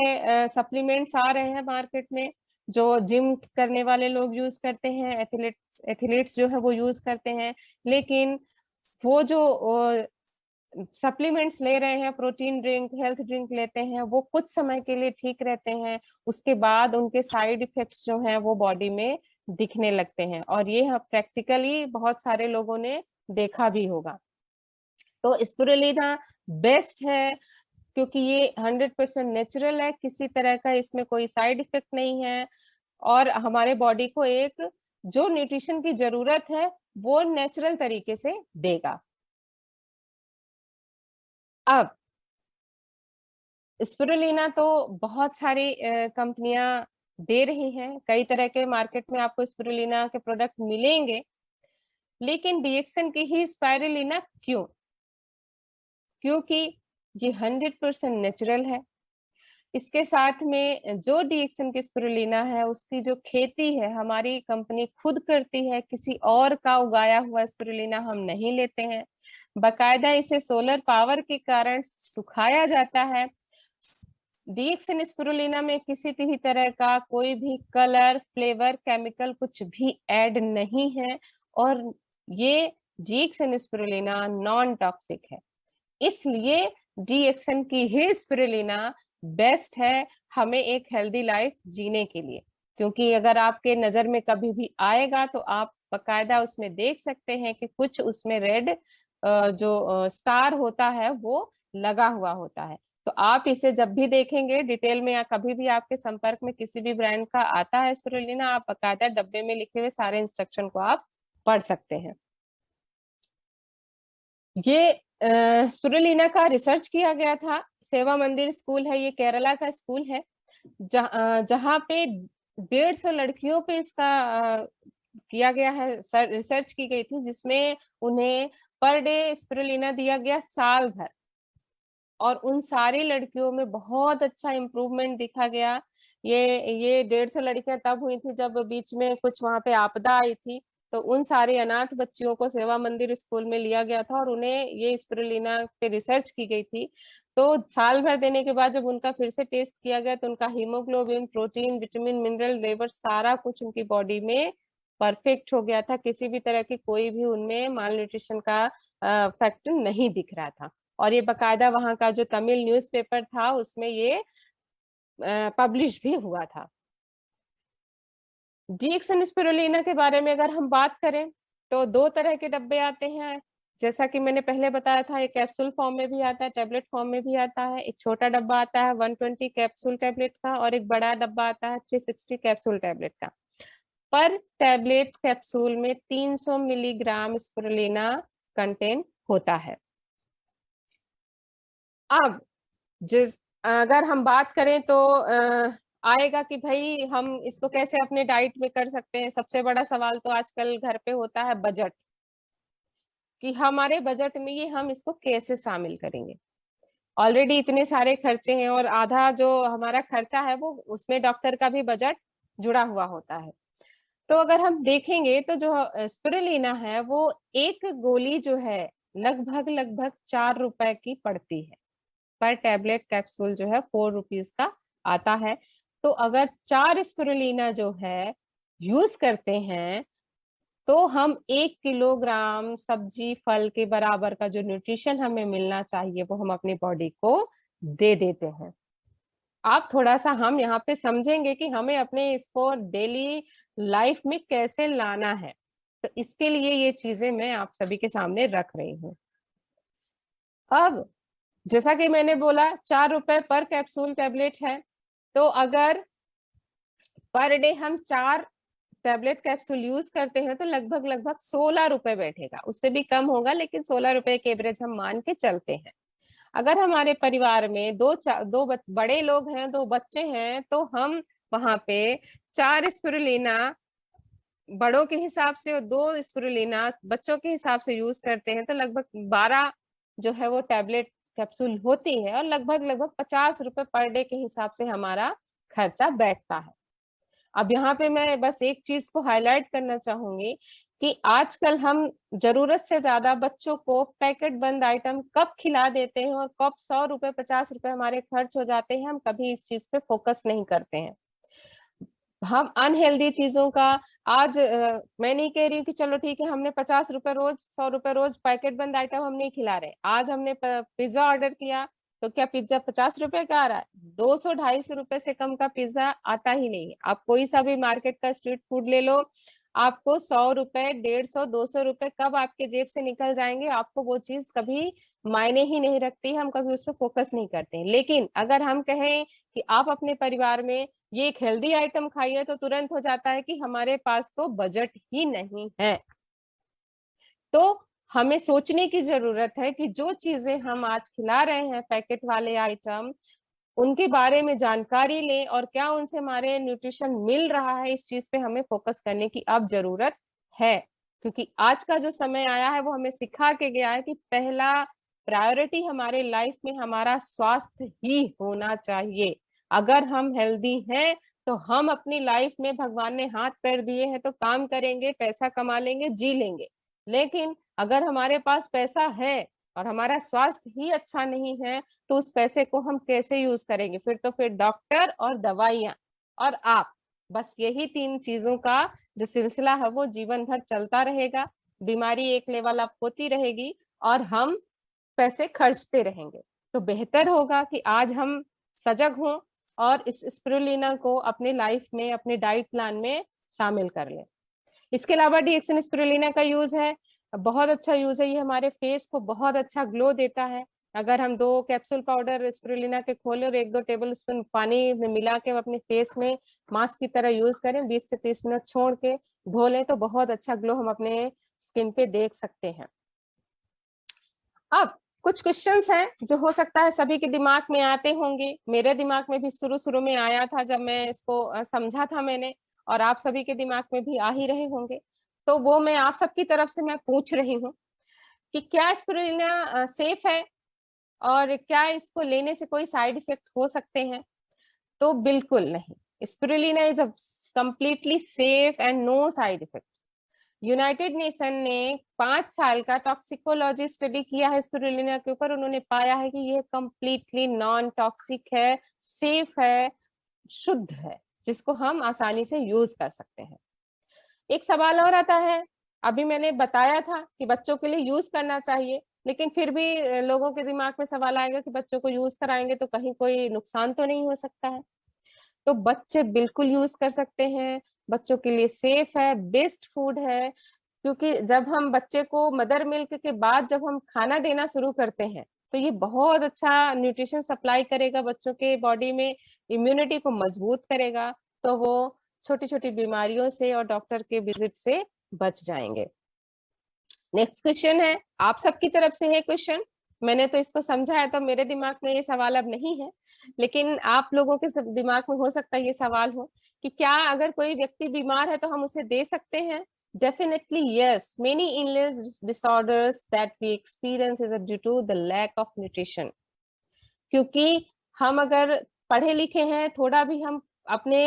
सप्लीमेंट्स आ रहे हैं मार्केट में जो जिम करने वाले लोग यूज करते हैं, एथलीट्स जो है वो यूज करते हैं, लेकिन वो जो सप्लीमेंट्स ले रहे हैं, प्रोटीन ड्रिंक, हेल्थ ड्रिंक लेते हैं, वो कुछ समय के लिए ठीक रहते हैं, उसके बाद उनके साइड इफेक्ट्स जो हैं वो बॉडी में दिखने लगते हैं, और ये प्रैक्टिकली बहुत सारे लोगों ने देखा भी होगा। तो स्पिरुलिना बेस्ट है क्योंकि ये 100% नेचुरल है, किसी तरह का इसमें कोई साइड इफेक्ट नहीं है, और हमारे बॉडी को एक जो न्यूट्रिशन की जरूरत है वो नेचुरल तरीके से देगा। अब स्पिरुलिना तो बहुत सारी कंपनियां दे रही हैं, कई तरह के मार्केट में आपको स्पिरुलिना के प्रोडक्ट मिलेंगे, लेकिन डीएक्सन की ही स्पाइरुलिना क्यों? क्योंकि ये 100% नेचुरल है। इसके साथ में जो डीएक्सन की स्पिरुलिना है उसकी जो खेती है हमारी कंपनी खुद करती है, किसी और का उगाया हुआ स्पिरुलिना हम नहीं लेते हैं। बाकायदा इसे सोलर पावर के कारण सुखाया जाता है। डीएक्सन स्पिरुलिना में किसी भी तरह का कोई भी कलर, फ्लेवर, केमिकल कुछ भी ऐड नहीं है, और ये डीएक्सन स्पिरुलिना नॉन टॉक्सिक है, इसलिए डीएक्सन की ही स्पिरुलिना बेस्ट है हमें एक हेल्दी लाइफ जीने के लिए। क्योंकि अगर आपके नजर में कभी भी आएगा तो आप बकायदा उसमें देख सकते हैं कि कुछ उसमें रेड जो स्टार होता है वो लगा हुआ होता है। तो आप इसे जब भी देखेंगे डिटेल में, या कभी भी आपके संपर्क में किसी भी ब्रांड का आता है स्पिरुलिना, आप बकायदा डब्बे में लिखे हुए सारे इंस्ट्रक्शन को आप पढ़ सकते हैं। ये स्पिरुलिना का रिसर्च किया गया था, सेवा मंदिर स्कूल है, ये केरला का स्कूल है, जहाँ पे 150 लड़कियों पे इसका किया गया है, रिसर्च की गई थी, जिसमें उन्हें पर डे स्पिरुलिना दिया गया साल भर, और उन सारी लड़कियों में बहुत अच्छा इम्प्रूवमेंट दिखा गया। ये 150 लड़कियां तब हुई थी जब बीच में कुछ वहां पे आपदा आई थी, तो उन सारे अनाथ बच्चियों को सेवा मंदिर स्कूल में लिया गया था और उन्हें ये स्पिरुलिना पे रिसर्च की गई थी। तो साल भर देने के बाद जब उनका फिर से टेस्ट किया गया तो उनका haemoglobin, protein, vitamin, mineral level सारा कुछ उनकी बॉडी में परफेक्ट हो गया था, किसी भी तरह की कोई भी उनमें माल न्यूट्रिशन का फैक्टर नहीं दिख रहा था। और ये बकायदा वहां का जो तमिल न्यूज़पेपर था उसमें ये पब्लिश भी हुआ था। डीएक्सन स्पिरुलिना के बारे में अगर हम बात करें तो 2 तरह के डब्बे आते हैं, जैसा कि मैंने पहले बताया था, एक कैप्सूल फॉर्म में भी आता है, टैबलेट फॉर्म में भी आता है। एक छोटा डब्बा आता है 120 कैप्सूल टैबलेट का, और एक बड़ा डब्बा आता है 360 कैप्सूल टैबलेट का। पर टैबलेट कैप्सूल में 300 मिलीग्राम स्पिरुलिना कंटेन होता है। अब अगर हम बात करें तो आएगा कि भाई हम इसको कैसे अपने डाइट में कर सकते हैं। सबसे बड़ा सवाल तो आजकल घर पे होता है बजट, कि हमारे बजट में ये हम इसको कैसे शामिल करेंगे। ऑलरेडी इतने सारे खर्चे हैं, और आधा जो हमारा खर्चा है वो उसमें डॉक्टर का भी बजट जुड़ा हुआ होता है। तो अगर हम देखेंगे तो जो स्पिरुलिना है वो एक गोली जो है लगभग 4 रुपए की पड़ती है, पर टैबलेट कैप्सूल जो है 4 रुपीज का आता है। तो अगर 4 स्पिरुलिना जो है यूज करते हैं तो हम 1 किलोग्राम सब्जी फल के बराबर का जो न्यूट्रिशन हमें मिलना चाहिए वो हम अपनी बॉडी को दे देते हैं। आप थोड़ा सा हम यहाँ पे समझेंगे कि हमें अपने इसको डेली लाइफ में कैसे लाना है, तो इसके लिए ये चीजें मैं आप सभी के सामने रख रही हूँ। अब जैसा कि मैंने बोला 4 रुपए पर कैप्सूल टैबलेट है, तो अगर पर डे हम 4 टैबलेट कैप्सूल यूज करते हैं तो लगभग 16 रुपए बैठेगा, उससे भी कम होगा लेकिन 16 रुपए के एवरेज हम मान के चलते हैं। अगर हमारे परिवार में दो बड़े लोग हैं, 2 बच्चे हैं, तो हम वहां पे 4 स्पिरुलिना बड़ों के हिसाब से और 2 स्पिरुलिना बच्चों के हिसाब से यूज करते हैं तो लगभग 12 जो है वो टैबलेट कैप्सूल होती है, और लगभग लगभग 50 रुपए पर डे के हिसाब से हमारा खर्चा बैठता है। अब यहाँ पे मैं बस एक चीज को हाईलाइट करना चाहूंगी कि आजकल हम जरूरत से ज्यादा बच्चों को पैकेट बंद आइटम कब खिला देते हैं और कब 100 रुपए 50 रुपए हमारे खर्च हो जाते हैं, हम कभी इस चीज पे फोकस नहीं करते हैं। हम अनहेल्दी चीजों का आज मैं नहीं कह रही हूँ कि चलो ठीक है हमने 50 रुपए रोज 100 रुपए रोज पैकेट बंद आइटम हम नहीं खिला रहे। आज हमने पिज्जा ऑर्डर किया तो क्या पिज्जा 50 रुपए का आ रहा है? 200-250 रुपए से कम का पिज्जा आता ही नहीं है। आप कोई सा भी मार्केट का स्ट्रीट फूड ले लो, आपको 100 रुपए 150 200 रुपए कब आपके जेब से निकल जाएंगे आपको वो चीज कभी मायने ही नहीं रखती, हम कभी उस पर फोकस नहीं करते हैं। लेकिन अगर हम कहें कि आप अपने परिवार में ये एक हेल्दी आइटम खाइए तो तुरंत हो जाता है कि हमारे पास तो बजट ही नहीं है। तो हमें सोचने की जरूरत है कि जो चीजें हम आज खिला रहे हैं पैकेट वाले आइटम, उनके बारे में जानकारी लें और क्या उनसे हमारे न्यूट्रिशन मिल रहा है, इस चीज पे हमें फोकस करने की अब जरूरत है। क्योंकि आज का जो समय आया है वो हमें सिखा के गया है कि पहला प्रायोरिटी हमारे लाइफ में हमारा स्वास्थ्य ही होना चाहिए। अगर हम हेल्दी हैं तो हम अपनी लाइफ में भगवान ने हाथ पैर दिए हैं तो काम करेंगे, पैसा कमा लेंगे, जी लेंगे। लेकिन अगर हमारे पास पैसा है और हमारा स्वास्थ्य ही अच्छा नहीं है तो उस पैसे को हम कैसे यूज करेंगे? फिर तो फिर डॉक्टर और दवाइयां और आप, बस यही 3 चीजों का जो सिलसिला है वो जीवन भर चलता रहेगा। बीमारी एक लेवल अप होती रहेगी और हम पैसे खर्चते रहेंगे। तो बेहतर होगा कि आज हम सजग हों और इस स्पिरुलिना को अपने लाइफ में अपने डाइट प्लान में शामिल कर लें। इसके अलावा डीएक्सन स्पिरुलिना का यूज है, बहुत अच्छा यूज है। ये हमारे फेस को बहुत अच्छा ग्लो देता है। अगर हम 2 कैप्सूल पाउडर स्पिरुलिना के खोले और 1-2 टेबल स्पून पानी में मिला के अपने फेस में मास्क की तरह यूज करें, 20 से 30 मिनट छोड़ के धो लें तो बहुत अच्छा ग्लो हम अपने स्किन पे देख सकते हैं। अब कुछ क्वेश्चंस हैं जो हो सकता है सभी के दिमाग में आते होंगे, मेरे दिमाग में भी शुरू शुरू में आया था जब मैं इसको समझा था मैंने, और आप सभी के दिमाग में भी आ ही रहे होंगे। तो वो मैं आप सबकी तरफ से मैं पूछ रही हूँ कि क्या स्पिरुलिना सेफ है और क्या इसको लेने से कोई साइड इफेक्ट हो सकते हैं? तो बिल्कुल नहीं, spirulina is a completely safe and no side effect. United Nation ने 5 साल का टॉक्सिकोलॉजी स्टडी किया है स्पिरुलिना के ऊपर। उन्होंने पाया है कि यह कंप्लीटली नॉन टॉक्सिक है, सेफ है, शुद्ध है, जिसको हम आसानी से यूज कर सकते हैं। एक सवाल और आता है, अभी मैंने बताया था कि बच्चों के लिए यूज करना चाहिए, लेकिन फिर भी लोगों के दिमाग में सवाल आएगा कि बच्चों को यूज कराएंगे तो कहीं कोई नुकसान तो नहीं हो सकता है? तो बच्चे बिल्कुल यूज कर सकते हैं, बच्चों के लिए सेफ है, बेस्ट फूड है। क्योंकि जब हम बच्चे को मदर मिल्क के बाद जब हम खाना देना शुरू करते हैं तो ये बहुत अच्छा न्यूट्रिशन सप्लाई करेगा बच्चों के बॉडी में, इम्यूनिटी को मजबूत करेगा, तो वो छोटी छोटी बीमारियों से और डॉक्टर के विजिट से बच जाएंगे। नेक्स्ट क्वेश्चन है, आप सबकी तरफ से है क्वेश्चन, मैंने तो इसको समझा है तो मेरे दिमाग में ये सवाल अब नहीं है, लेकिन आप लोगों के दिमाग में हो सकता है ये सवाल हो कि क्या अगर कोई व्यक्ति बीमार है तो हम उसे दे सकते हैं? Definitely yes. Many illness disorders that we experience is due to the lack of nutrition. क्योंकि हम अगर पढ़े लिखे हैं, थोड़ा भी हम अपने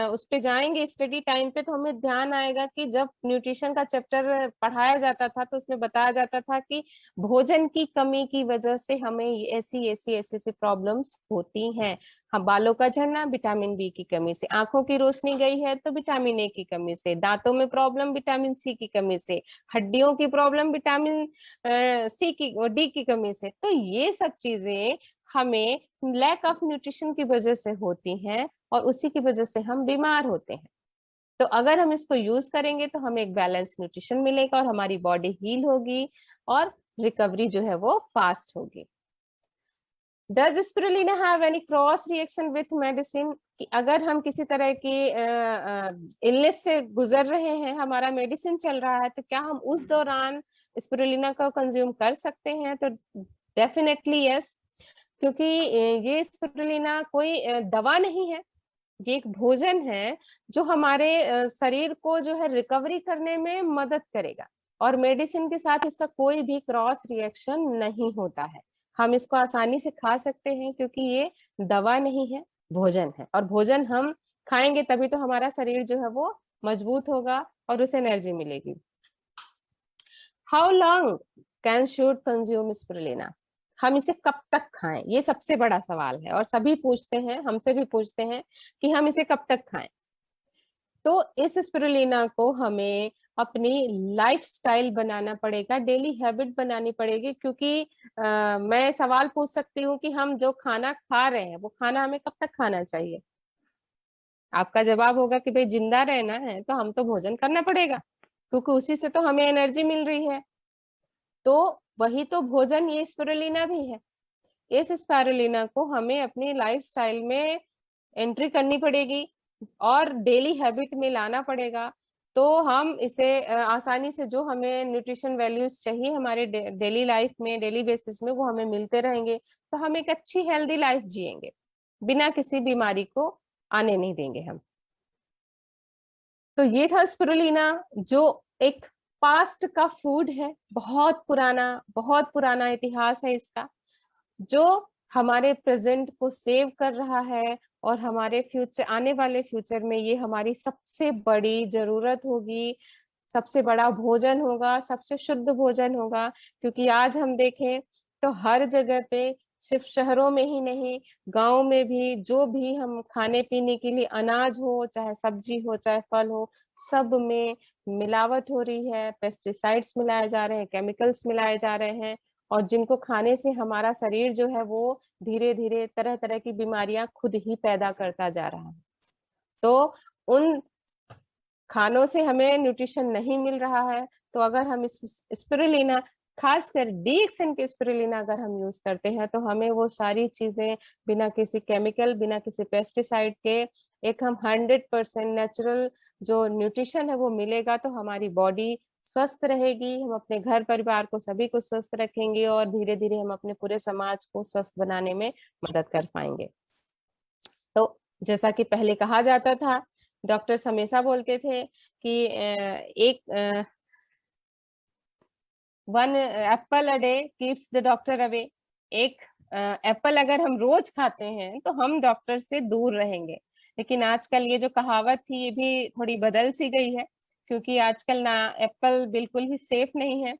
उस पे जाएंगे स्टडी टाइम पे तो हमें ध्यान आएगा कि जब न्यूट्रिशन का चैप्टर पढ़ाया जाता था तो उसमें बताया जाता था कि भोजन की कमी की वजह से हमें ऐसी ऐसी ऐसी ऐसी प्रॉब्लम्स होती हैं। हम बालों का झड़ना विटामिन बी की कमी से, आंखों की रोशनी गई है तो विटामिन ए की कमी से, दांतों में प्रॉब्लम विटामिन सी की कमी से, हड्डियों की प्रॉब्लम विटामिन सी की डी की कमी से। तो ये सब चीजें हमें लैक ऑफ न्यूट्रिशन की वजह से होती हैं और उसी की वजह से हम बीमार होते हैं। तो अगर हम इसको यूज करेंगे तो हमें एक बैलेंस न्यूट्रिशन मिलेगा और हमारी बॉडी हील होगी और रिकवरी जो है वो फास्ट होगी। Does spirulina have any cross reaction with medicine? कि अगर हम किसी तरह की इलनेस से गुजर रहे हैं, हमारा मेडिसिन चल रहा है, तो क्या हम उस दौरान स्पिरुलिना को कंज्यूम कर सकते हैं? तो डेफिनेटली यस, क्योंकि ये स्पिरुलिना कोई दवा नहीं है। ये एक भोजन है जो हमारे शरीर को जो है रिकवरी करने में मदद करेगा, और मेडिसिन के साथ इसका कोई भी क्रॉस रिएक्शन नहीं होता है। हम इसको आसानी से खा सकते हैं क्योंकि ये दवा नहीं है, भोजन है। और भोजन हम खाएंगे तभी तो हमारा शरीर जो है वो मजबूत होगा और उसे एनर्जी मिलेगी। How long can should consume spirulina? हम इसे कब तक खाएं, ये सबसे बड़ा सवाल है, और सभी पूछते हैं, हमसे भी पूछते हैं कि हम इसे कब तक खाएं। तो इस स्पिरुलिना को हमें अपनी लाइफस्टाइल बनाना पड़ेगा, डेली हैबिट बनानी पड़ेगी, क्योंकि मैं सवाल पूछ सकती हूँ कि हम जो खाना खा रहे हैं वो खाना हमें कब तक खाना चाहिए। आपका जवाब होगा कि भाई जिंदा रहना है तो हम तो भोजन करना पड़ेगा, क्योंकि उसी से तो हमें एनर्जी मिल रही है। तो वही तो भोजन ये स्पिरुलिना भी है। इस स्पिरुलिना को हमें अपनी लाइफस्टाइल में एंट्री करनी पड़ेगी और डेली हैबिट में लाना पड़ेगा। तो हम इसे आसानी से, जो हमें न्यूट्रिशन वैल्यूज चाहिए हमारे डेली लाइफ में, डेली बेसिस में, वो हमें मिलते रहेंगे। तो हम एक अच्छी हेल्दी लाइफ जिएंगे, बिना किसी बीमारी को आने नहीं देंगे हम। तो ये था स्पिरुलिना, जो एक पास्ट का फूड है, बहुत पुराना इतिहास है इसका, जो हमारे प्रेजेंट को सेव कर रहा है, और हमारे फ्यूचर, आने वाले फ्यूचर में ये हमारी सबसे बड़ी जरूरत होगी, सबसे बड़ा भोजन होगा, सबसे शुद्ध भोजन होगा। क्योंकि आज हम देखें तो हर जगह पे, सिर्फ शहरों में ही नहीं, गांव में भी, जो भी हम खाने पीने के लिए अनाज हो, चाहे सब्जी हो, चाहे फल हो, सब में मिलावट हो रही है, पेस्टिसाइड्स मिलाए जा रहे हैं, केमिकल्स मिलाए जा रहे हैं, और जिनको खाने से हमारा शरीर जो है वो धीरे धीरे तरह तरह की बीमारियां खुद ही पैदा करता जा रहा है। तो उन खानों से हमें न्यूट्रिशन नहीं मिल रहा है। तो अगर हम इस स्पिरुलिना, खासकर डीएक्सन की स्पिरुलिना अगर हम यूज करते हैं, तो हमें वो सारी चीजें बिना किसी केमिकल, बिना किसी पेस्टिसाइड के, एक हम 100% नेचुरल जो न्यूट्रिशन है वो मिलेगा। तो हमारी बॉडी स्वस्थ रहेगी, हम अपने घर परिवार को, सभी को स्वस्थ रखेंगे, और धीरे धीरे हम अपने पूरे समाज को स्वस्थ बनाने में मदद कर पाएंगे। तो जैसा कि पहले कहा जाता था, डॉक्टर्स हमेशा बोलते थे कि एक one Apple a day keeps the doctor away. एक एप्पल अगर हम रोज खाते हैं तो हम डॉक्टर से दूर रहेंगे। लेकिन आजकल ये जो कहावत थी ये भी थोड़ी बदल सी गई है, क्योंकि आजकल ना एप्पल बिल्कुल भी सेफ नहीं है।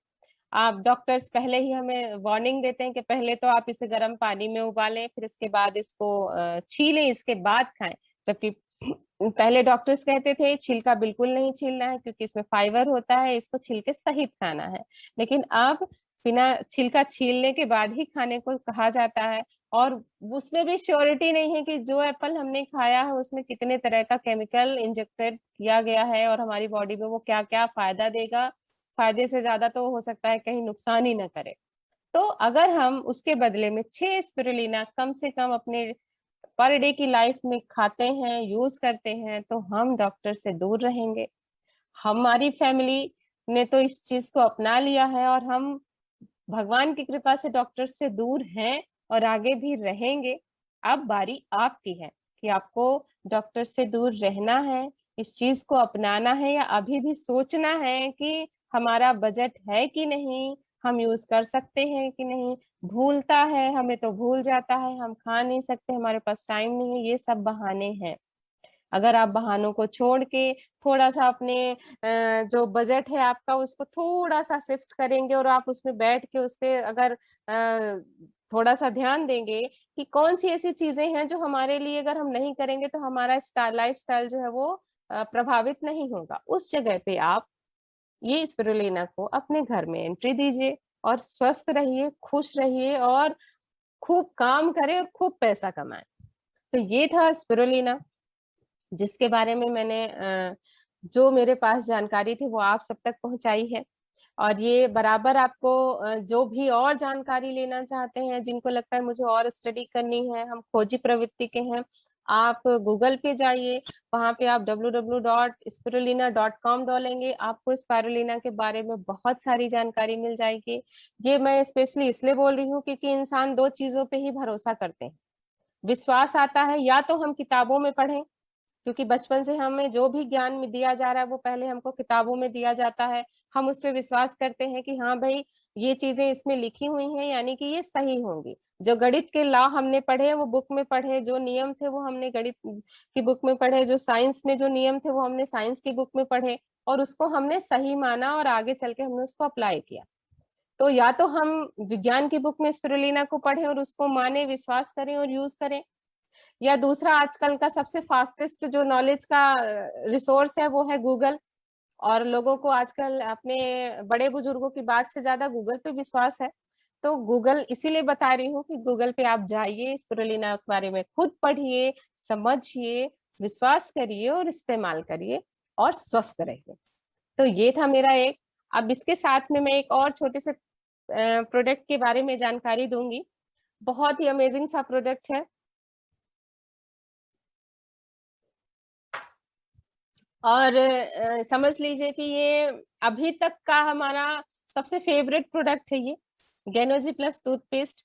आप डॉक्टर्स पहले ही हमें वार्निंग देते हैं कि पहले तो आप इसे गर्म पानी में उबालें, फिर इसके बाद इसको छीलें, इसके बाद खाएं। जबकि पहले डॉक्टर्स कहते थे छिलका बिल्कुल नहीं छीलना है, क्योंकि इसमें फाइबर होता है, इसको छिल के सहित खाना है। लेकिन अब बिना छिलका छीलने के बाद ही खाने को कहा जाता है, और उसमें भी श्योरिटी नहीं है कि जो एप्पल हमने खाया है उसमें कितने तरह का केमिकल इंजेक्टेड किया गया है, और हमारी बॉडी में वो क्या क्या फायदा देगा। फायदे से ज्यादा तो हो सकता है कहीं नुकसान ही ना करे। तो अगर हम उसके बदले में 6 स्पिरुलिना कम से कम अपने पर डे की लाइफ में खाते हैं, यूज करते हैं, तो हम डॉक्टर से दूर रहेंगे। हमारी फैमिली ने तो इस चीज को अपना लिया है, और हम भगवान की कृपा से डॉक्टर से दूर हैं और आगे भी रहेंगे। अब बारी आपकी है कि आपको डॉक्टर से दूर रहना है, इस चीज को अपनाना है, या अभी भी सोचना है कि हमारा बजट है कि नहीं, हम यूज कर सकते हैं कि नहीं। भूलता है, हमें तो भूल जाता है, हम खा नहीं सकते, हमारे पास टाइम नहीं है, ये सब बहाने हैं। अगर आप बहानों को छोड़ के थोड़ा सा अपने जो बजट है आपका उसको थोड़ा सा शिफ्ट करेंगे, और आप उसमें बैठ के उस पे अगर थोड़ा सा ध्यान देंगे कि कौन सी ऐसी चीजें हैं जो हमारे लिए अगर हम नहीं करेंगे तो हमारा लाइफ स्टाइल जो है वो प्रभावित नहीं होगा, उस जगह पे आप ये स्पिरुलिना को अपने घर में एंट्री दीजिए, और स्वस्थ रहिए, खुश रहिए, और खूब काम करें और खूब पैसा कमाएं। तो ये था स्पिरुलिना, जिसके बारे में मैंने जो मेरे पास जानकारी थी वो आप सब तक पहुंचाई है। और ये बराबर आपको जो भी और जानकारी लेना चाहते हैं, जिनको लगता है मुझे और स्टडी करनी है, हम खोजी प्रवृत्ति के हैं, आप गूगल पे जाइए, वहां पे आप www.spirulina.com डालेंगे, आपको स्पाइरुलिना के बारे में बहुत सारी जानकारी मिल जाएगी। ये मैं स्पेशली इसलिए बोल रही हूँ क्योंकि इंसान दो चीजों पे ही भरोसा करते हैं। विश्वास आता है, या तो हम किताबों में पढ़ें क्योंकि बचपन से हमें जो भी ज्ञान में दिया जा रहा है वो पहले हमको किताबों में दिया जाता है। हम उस पर विश्वास करते हैं कि हाँ भाई ये चीजें इसमें लिखी हुई हैं यानी कि ये सही होंगी। जो गणित के लॉ हमने पढ़े वो बुक में पढ़े, जो नियम थे वो हमने गणित की बुक में पढ़े, जो साइंस में जो नियम थे वो हमने साइंस की बुक में पढ़े, और उसको हमने सही माना और आगे चल के हमने उसको अप्लाई किया। तो या तो हम विज्ञान की बुक में स्पिरुलिना को पढ़ें और उसको माने, विश्वास करें और यूज करें, या दूसरा आजकल का सबसे फास्टेस्ट जो नॉलेज का रिसोर्स है वो है गूगल। और लोगों को आजकल अपने बड़े बुजुर्गों की बात से ज्यादा गूगल पे विश्वास है। तो गूगल इसीलिए बता रही हूँ कि गूगल पे आप जाइए, स्पिरुलिना के बारे में खुद पढ़िए, समझिए, विश्वास करिए और इस्तेमाल करिए और स्वस्थ रहिए। तो ये था मेरा एक। अब इसके साथ में मैं एक और छोटे से प्रोडक्ट के बारे में जानकारी दूंगी। बहुत ही अमेजिंग सा प्रोडक्ट है, और समझ लीजिए कि ये अभी तक का हमारा सबसे फेवरेट प्रोडक्ट है ये गेनोजी प्लस टूथपेस्ट।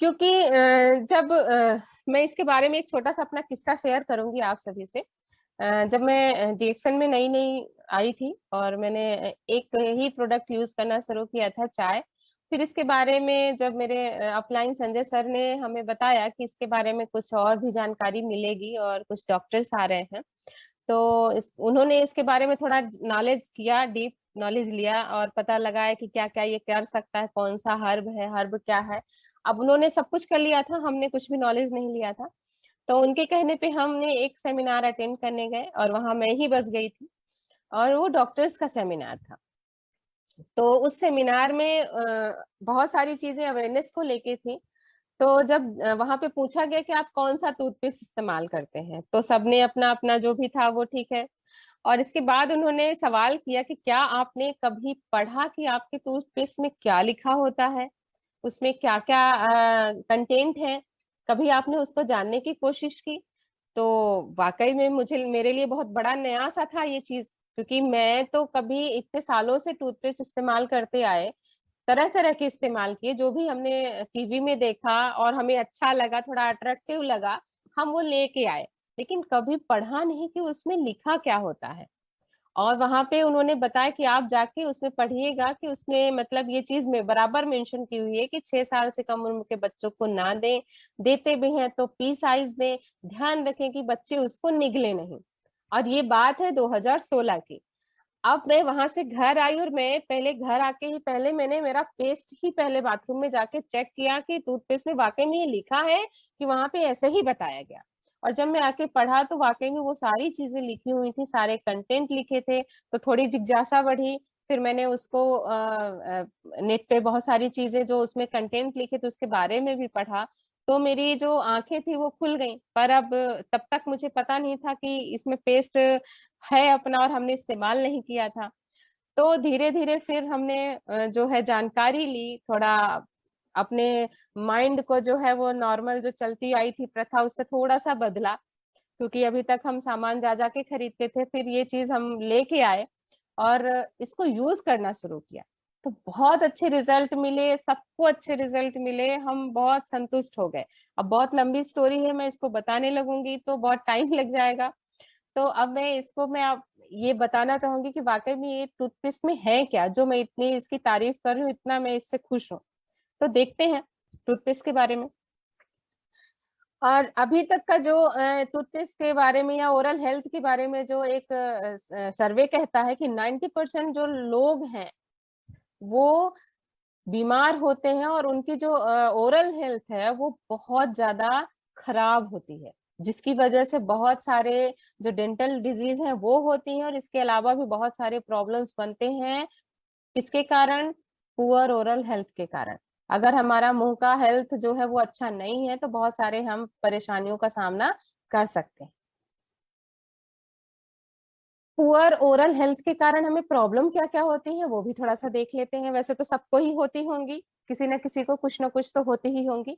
क्योंकि जब मैं इसके बारे में एक छोटा सा अपना किस्सा शेयर करूंगी आप सभी से। जब मैं डीएक्सन में नई नई आई थी और मैंने एक ही प्रोडक्ट यूज करना शुरू किया था, चाय। फिर इसके बारे में जब मेरे अपलाइन संजय सर ने हमें बताया कि इसके बारे में कुछ और भी जानकारी मिलेगी और कुछ डॉक्टर्स आ रहे हैं, तो उन्होंने इसके बारे में थोड़ा नॉलेज किया, डीप नॉलेज लिया और पता लगाया कि क्या क्या ये कर सकता है, कौन सा हर्ब है, हर्ब क्या है। अब उन्होंने सब कुछ कर लिया था, हमने कुछ भी नॉलेज नहीं लिया था। तो उनके कहने पे हमने एक सेमिनार अटेंड करने गए और वहां मैं ही बस गई थी, और वो डॉक्टर्स का सेमिनार था। तो उस सेमिनार में बहुत सारी चीजें अवेयरनेस को लेके थी। तो जब वहां पे पूछा गया कि आप कौन सा टूथपेस्ट इस्तेमाल करते हैं, तो सबने अपना अपना जो भी था वो ठीक है। और इसके बाद उन्होंने सवाल किया कि क्या आपने कभी पढ़ा कि आपके टूथपेस्ट में क्या लिखा होता है, उसमें क्या क्या कंटेंट है, कभी आपने उसको जानने की कोशिश की? तो वाकई में मुझे, मेरे लिए बहुत बड़ा नया सा था ये चीज, क्योंकि मैं तो कभी इतने सालों से टूथपेस्ट इस्तेमाल करते आए, तरह तरह के इस्तेमाल किए, जो भी हमने टीवी में देखा और हमें अच्छा लगा, थोड़ा अट्रैक्टिव लगा, हम वो लेके आए, लेकिन कभी पढ़ा नहीं कि उसमें लिखा क्या होता है। और वहां पे उन्होंने बताया कि आप जाके उसमें पढ़िएगा कि उसमें मतलब ये चीज में बराबर मेंशन की हुई है कि 6 साल से कम उम्र के बच्चों को ना दें, देते भी हैं तो पी साइज दें, ध्यान रखें कि बच्चे उसको निगले नहीं। और ये बात है 2016 की। अब मैं वहां से घर आई और मैं पहले घर आके ही पहले मैंने मेरा पेस्ट ही पहले बाथरूम में जाके चेक किया कि टूथपेस्ट में वाकई में ये लिखा है कि वहां पे ऐसे ही बताया गया। और जब मैं आके पढ़ा तो वाकई में वो सारी चीजें लिखी हुई थी, सारे कंटेंट लिखे थे। तो थोड़ी जिज्ञासा बढ़ी, फिर मैंने उसको नेट पे बहुत सारी चीजें जो उसमें कंटेंट लिखे थे उसके बारे में भी पढ़ा। तो मेरी जो आंखें थी वो खुल गई। पर अब तब तक मुझे पता नहीं था कि इसमें पेस्ट है अपना और हमने इस्तेमाल नहीं किया था। तो धीरे धीरे फिर हमने जो है जानकारी ली, थोड़ा अपने माइंड को जो है वो नॉर्मल जो चलती आई थी प्रथा उससे थोड़ा सा बदला, क्योंकि अभी तक हम सामान जा जा के खरीदते थे, फिर ये चीज हम लेके आए और इसको यूज करना शुरू किया। तो बहुत अच्छे रिजल्ट मिले, सबको अच्छे रिजल्ट मिले, हम बहुत संतुष्ट हो गए। अब बहुत लंबी स्टोरी है, मैं इसको बताने लगूंगी तो बहुत टाइम लग जाएगा। तो अब मैं आप ये बताना चाहूंगी कि वाकई में ये टूथपेस्ट में है क्या, जो मैं इतनी इसकी तारीफ कर रही हूँ, इतना मैं इससे खुश हूँ। तो देखते हैं टूथपेस्ट के बारे में। और अभी तक का जो टूथपेस्ट के बारे में या ओरल हेल्थ के बारे में जो एक सर्वे कहता है कि 90% जो लोग हैं वो बीमार होते हैं और उनकी जो ओरल हेल्थ है वो बहुत ज्यादा खराब होती है, जिसकी वजह से बहुत सारे जो डेंटल डिजीज हैं वो होती हैं, और इसके अलावा भी बहुत सारे प्रॉब्लम्स बनते हैं। किसके कारण? पुअर ओरल हेल्थ के कारण। अगर हमारा मुंह का हेल्थ जो है वो अच्छा नहीं है तो बहुत सारे हम परेशानियों का सामना कर सकते हैं। पुअर ओरल हेल्थ के कारण हमें प्रॉब्लम क्या क्या होती है वो भी थोड़ा सा देख लेते हैं। वैसे तो सबको ही होती होंगी, किसी न किसी को कुछ ना कुछ तो होती ही होंगी,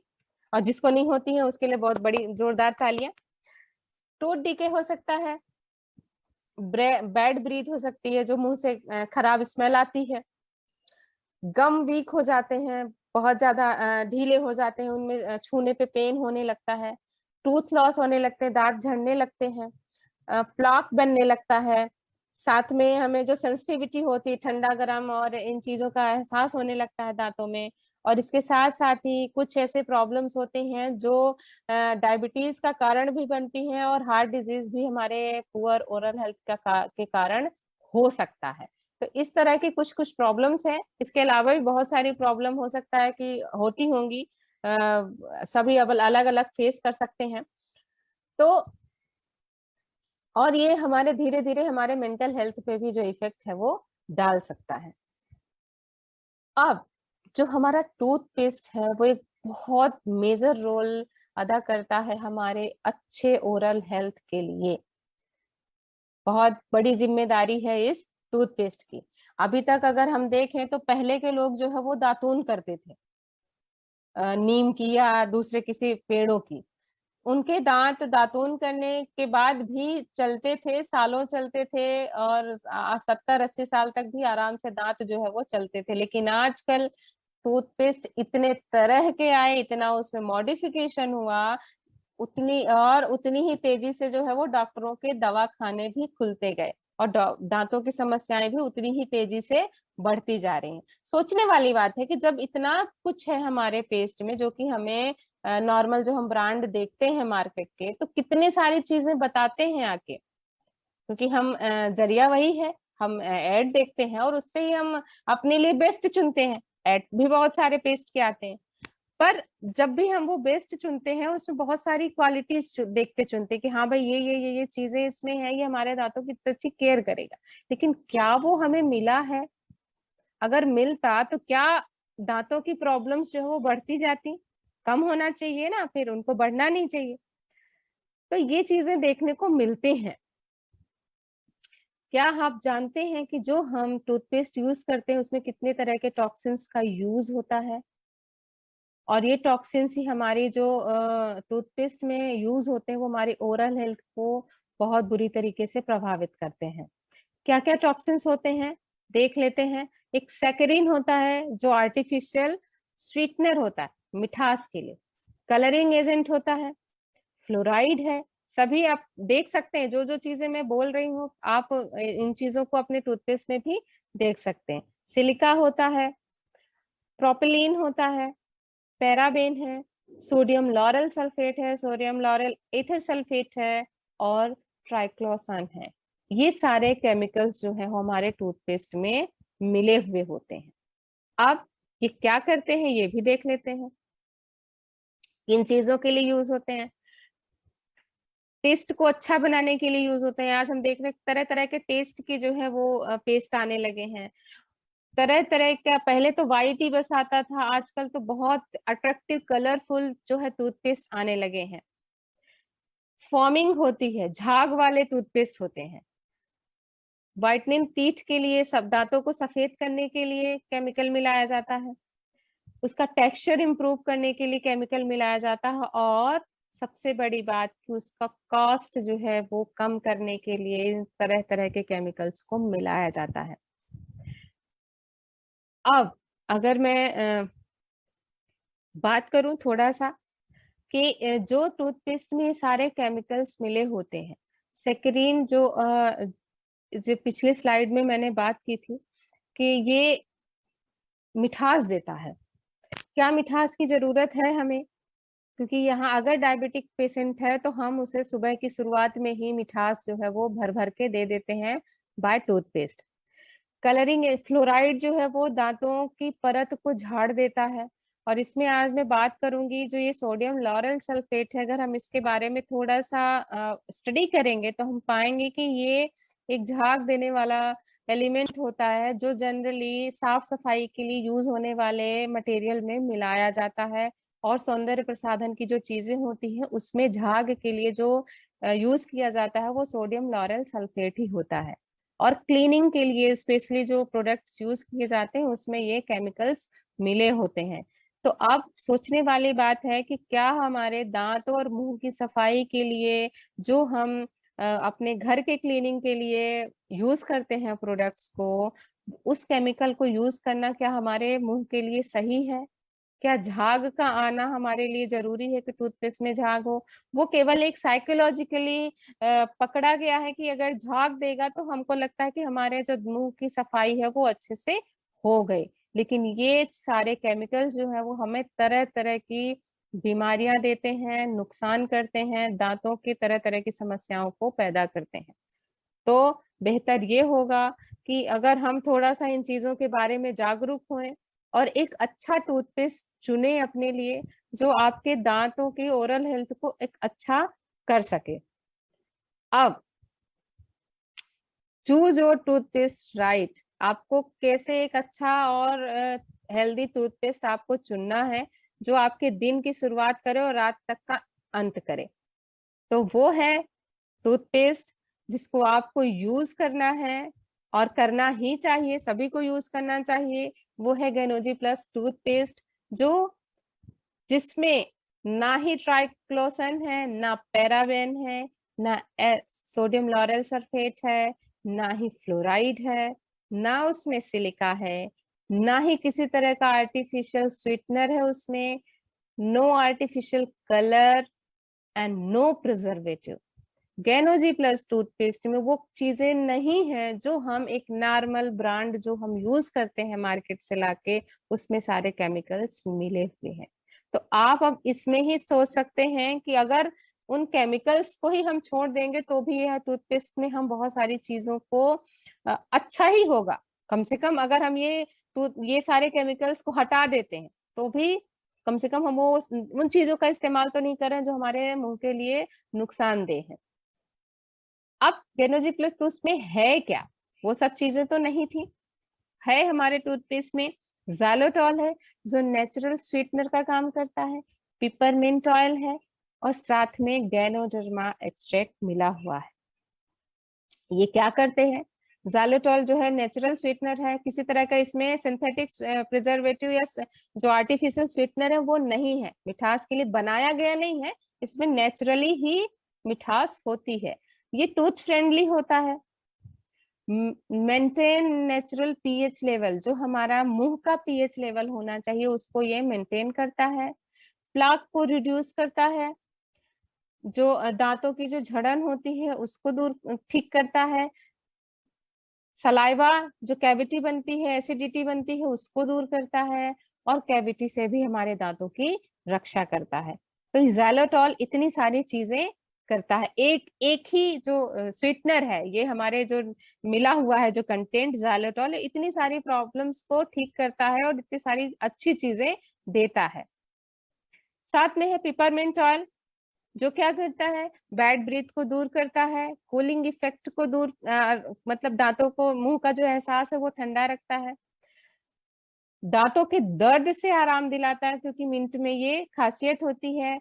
और जिसको नहीं होती है उसके लिए बहुत बड़ी जोरदार तालियां। टूथ डीके हो सकता है, बैड ब्रीथ हो सकती है, जो मुंह से खराब स्मेल आती है। गम वीक हो जाते हैं, बहुत ज्यादा ढीले हो जाते हैं, उनमें छूने पे पेन होने लगता है। टूथ लॉस होने लगते हैं, दांत झड़ने लगते हैं, प्लाक बनने लगता है। साथ में हमें जो सेंसिटिविटी होती है, ठंडा गर्म और इन चीजों का एहसास होने लगता है दांतों में। और इसके साथ साथ ही कुछ ऐसे प्रॉब्लम्स होते हैं जो डायबिटीज का कारण भी बनती हैं, और हार्ट डिजीज भी हमारे पुअर ओरल हेल्थ के कारण हो सकता है। तो इस तरह की कुछ कुछ प्रॉब्लम्स हैं। इसके अलावा भी बहुत सारी प्रॉब्लम हो सकता है कि होती होंगी, सभी अब अलग अलग फेस कर सकते हैं। तो और ये हमारे धीरे धीरे हमारे मेंटल हेल्थ पे भी जो इफेक्ट है वो डाल सकता है। अब जो हमारा टूथपेस्ट है वो एक बहुत मेजर रोल अदा करता है हमारे अच्छे ओरल हेल्थ के लिए। बहुत बड़ी जिम्मेदारी है इस टूथपेस्ट की। अभी तक अगर हम देखें तो पहले के लोग जो है वो दातून करते थे, नीम की या दूसरे किसी पेड़ों की। उनके दांत दातून करने के बाद भी चलते थे, सालों चलते थे, और 70-80 साल तक भी आराम से दांत जो है वो चलते थे। लेकिन आजकल टूथपेस्ट इतने तरह के आए, इतना उसमें मॉडिफिकेशन हुआ, उतनी ही तेजी से जो है वो डॉक्टरों के दवा खाने भी खुलते गए, और दांतों की समस्याएं भी उतनी ही तेजी से बढ़ती जा रही हैं। सोचने वाली बात है कि जब इतना कुछ है हमारे पेस्ट में, जो कि हमें नॉर्मल जो हम ब्रांड देखते हैं मार्केट के, तो कितनी सारी चीजें बताते हैं आके, क्योंकि हम जरिया वही है, हम ऐड देखते हैं और उससे ही हम अपने लिए बेस्ट चुनते हैं। ऐड भी बहुत सारे पेस्ट के आते हैं, पर जब भी हम वो बेस्ट चुनते हैं उसमें बहुत सारी क्वालिटीज देख के चुनते हैं कि हाँ भाई ये चीजें इसमें है, ये हमारे दांतों की अच्छी केयर करेगा। लेकिन क्या वो हमें मिला है? अगर मिलता तो क्या दांतों की प्रॉब्लम्स जो है वो बढ़ती जाती? कम होना चाहिए ना, फिर उनको बढ़ना नहीं चाहिए। तो ये चीजें देखने को मिलते हैं। क्या आप जानते हैं कि जो हम टूथपेस्ट यूज करते हैं उसमें कितने तरह के टॉक्सिन्स का यूज होता है? और ये टॉक्सिन्स ही हमारी जो टूथपेस्ट में यूज होते हैं वो हमारी ओरल हेल्थ को बहुत बुरी तरीके से प्रभावित करते हैं। क्या क्या टॉक्सिन्स होते हैं देख लेते हैं। एक सैकरिन होता है जो आर्टिफिशियल स्वीटनर होता है मिठास के लिए। कलरिंग एजेंट होता है, फ्लोराइड है। सभी आप देख सकते हैं, जो जो चीजें मैं बोल रही हूँ आप इन चीजों को अपने टूथपेस्ट में भी देख सकते हैं। सिलिका होता है, प्रोपिलीन होता है, पैराबेन है, सोडियम लॉरेल सल्फेट है, सोडियम लॉरेल एथर सल्फेट है, और ट्राइक्लोसान है। ये सारे केमिकल्स जो है वो हमारे टूथपेस्ट में मिले हुए होते हैं। अब ये क्या करते हैं ये भी देख लेते हैं। इन चीजों के लिए यूज होते हैं, टेस्ट को अच्छा बनाने के लिए यूज होते हैं। आज हम देख रहे हैं तरह तरह के टेस्ट के जो है वो पेस्ट आने लगे हैं। तरह तरह का, पहले तो वाइट ही बस आता था, आजकल तो बहुत अट्रैक्टिव कलरफुल जो है टूथपेस्ट आने लगे हैं। फॉर्मिंग होती है, झाग वाले टूथपेस्ट होते हैं। व्हाइटनिंग टीथ के लिए, सब दांतों को सफेद करने के लिए केमिकल मिलाया जाता है। उसका टेक्सचर इंप्रूव करने के लिए केमिकल मिलाया जाता है, और सबसे बड़ी बात कि उसका कॉस्ट जो है वो कम करने के लिए तरह तरह के केमिकल्स को मिलाया जाता है। अब अगर मैं बात करूं थोड़ा सा कि जो टूथपेस्ट में सारे केमिकल्स मिले होते हैं, सेक्रीन जो पिछले स्लाइड में मैंने बात की थी कि ये मिठास देता है। क्या मिठास की जरूरत है हमें? क्योंकि यहाँ अगर डायबिटिक पेशेंट है तो हम उसे सुबह की शुरुआत में ही मिठास जो है वो भर भर के दे देते हैं बाय टूथपेस्ट। कलरिंग फ्लोराइड जो है वो दांतों की परत को झाड़ देता है। और इसमें आज मैं बात करूंगी जो ये सोडियम लॉरेल सल्फेट है, अगर हम इसके बारे में थोड़ा सा स्टडी करेंगे तो हम पाएंगे कि ये एक झाग देने वाला एलिमेंट होता है, जो जनरली साफ सफाई के लिए यूज होने वाले मटेरियल में मिलाया जाता है। और सौंदर्य प्रसाधन की जो चीजें होती हैं उसमें झाग के लिए जो यूज किया जाता है वो सोडियम लॉरेल सल्फेट ही होता है। और क्लीनिंग के लिए स्पेशली जो प्रोडक्ट्स यूज किए जाते हैं उसमें ये केमिकल्स मिले होते हैं। तो अब सोचने वाली बात है कि क्या हमारे दांत और मुंह की सफाई के लिए जो हम अपने घर के क्लीनिंग के लिए यूज करते हैं प्रोडक्ट्स को, उस केमिकल को यूज करना क्या हमारे मुंह के लिए सही है? क्या झाग का आना हमारे लिए जरूरी है कि टूथपेस्ट में झाग हो? वो केवल एक साइकोलॉजिकली पकड़ा गया है कि अगर झाग देगा तो हमको लगता है कि हमारे जो मुंह की सफाई है वो अच्छे से हो गई। लेकिन ये सारे केमिकल्स जो है वो हमें तरह तरह की बीमारियां देते हैं, नुकसान करते हैं, दांतों की तरह तरह की समस्याओं को पैदा करते हैं। तो बेहतर ये होगा कि अगर हम थोड़ा सा इन चीजों के बारे में जागरूक हों और एक अच्छा टूथपेस्ट चुने अपने लिए, जो आपके दांतों की ओरल हेल्थ को एक अच्छा कर सके। अब चूज योर टूथपेस्ट राइट। आपको कैसे एक अच्छा और हेल्दी टूथपेस्ट आपको चुनना है जो आपके दिन की शुरुआत करे और रात तक का अंत करे। तो वो है टूथपेस्ट जिसको आपको यूज करना है और करना ही चाहिए, सभी को यूज करना चाहिए। वो है गेनोजी प्लस टूथपेस्ट, जो जिसमें ना ही ट्राइक्लोसन है, ना पैराबेन है, ना सोडियम लॉरेल सल्फेट है, ना ही फ्लोराइड है, ना उसमें सिलिका है, ना ही किसी तरह का आर्टिफिशियल स्वीटनर है उसमें, no artificial colour and no preservative. गेनोजी प्लस टूथपेस्ट में वो चीजें नहीं है जो हम एक नॉर्मल ब्रांड जो हम यूज करते हैं मार्केट से लाके, उसमें सारे केमिकल्स मिले हुए हैं। तो आप अब इसमें ही सोच सकते हैं कि अगर उन केमिकल्स को ही हम छोड़ देंगे तो भी यह टूथपेस्ट में हम बहुत सारी चीजों को अच्छा ही होगा। कम से कम अगर हम ये सारे केमिकल्स को हटा देते हैं तो भी कम से कम हम वो उन चीजों का इस्तेमाल तो नहीं करें जो हमारे मुंह के लिए नुकसानदेह है। अब गेनोजी प्लस तो उसमें है क्या? वो सब चीजें तो नहीं थी। है हमारे टूथपेस्ट में ज़ाइलोटॉल है जो नेचुरल स्वीटनर का काम करता है, पिपरमिंट ऑयल है और साथ में गैनोडर्मा एक्सट्रैक्ट मिला हुआ है। ये क्या करते हैं? ज़ाइलोटॉल जो है नेचुरल स्वीटनर है, किसी तरह का इसमें सिंथेटिक प्रिजर्वेटिव या जो आर्टिफिशियल स्वीटनर है वो नहीं है, मिठास के लिए बनाया गया नहीं है, इसमें नेचुरली ही मिठास होती है। ये टूथ फ्रेंडली होता है। मेंटेन नेचुरल पीएच लेवल, जो हमारा मुंह का पीएच लेवल होना चाहिए उसको ये मेंटेन करता है। प्लाक को रिड्यूस करता है, जो दांतों की जो झड़न होती है उसको दूर ठीक करता है। सलाइवा जो कैविटी बनती है, एसिडिटी बनती है, उसको दूर करता है और कैविटी से भी हमारे दांतों की रक्षा करता है। तो ज़ाइलोटॉल इतनी सारी चीजें करता है। एक एक ही जो स्वीटनर है, ये हमारे जो मिला हुआ है जो कंटेंट ज़ाइलोटॉल, इतनी सारी प्रॉब्लम्स को ठीक करता है और इतनी सारी अच्छी चीजें देता है। साथ में है पिपरमिंट ऑयल, जो क्या करता है? बैड ब्रीथ को दूर करता है, कूलिंग इफेक्ट को दूर मतलब दांतों को, मुंह का जो एहसास है वो ठंडा रखता है, दांतों के दर्द से आराम दिलाता है क्योंकि मिंट में ये खासियत होती है।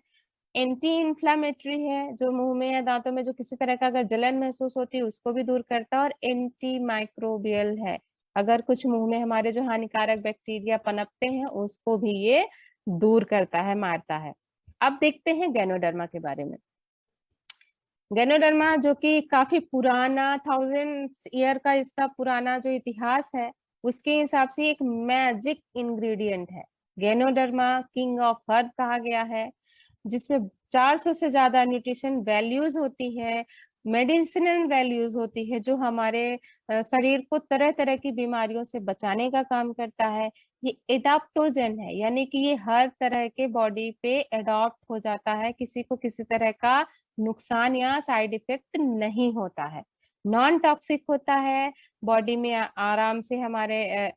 एंटी इंफ्लामेटरी है, जो मुंह में या दांतों में जो किसी तरह का अगर जलन महसूस होती है उसको भी दूर करता है। और एंटी माइक्रोबियल है, अगर कुछ मुंह में हमारे जो हानिकारक बैक्टीरिया पनपते हैं उसको भी ये दूर करता है, मारता है। अब देखते हैं गैनोडर्मा के बारे में। गैनोडर्मा जो कि काफी पुराना 1000 ईयर का इसका पुराना जो इतिहास है, उसके हिसाब से एक मैजिक इंग्रेडिएंट है। गैनोडर्मा किंग ऑफ हर्ब कहा गया है, जिसमें 400 से ज्यादा न्यूट्रिशन वैल्यूज होती है, मेडिसिनल वैल्यूज होती है, जो हमारे शरीर को तरह तरह की बीमारियों से बचाने का काम करता है। ये एडाप्टोजन है, यानी कि ये हर तरह के बॉडी पे एडॉप्ट हो जाता है, किसी को किसी तरह का नुकसान या साइड इफेक्ट नहीं होता है। नॉन टॉक्सिक होता है, बॉडी में आराम से हमारे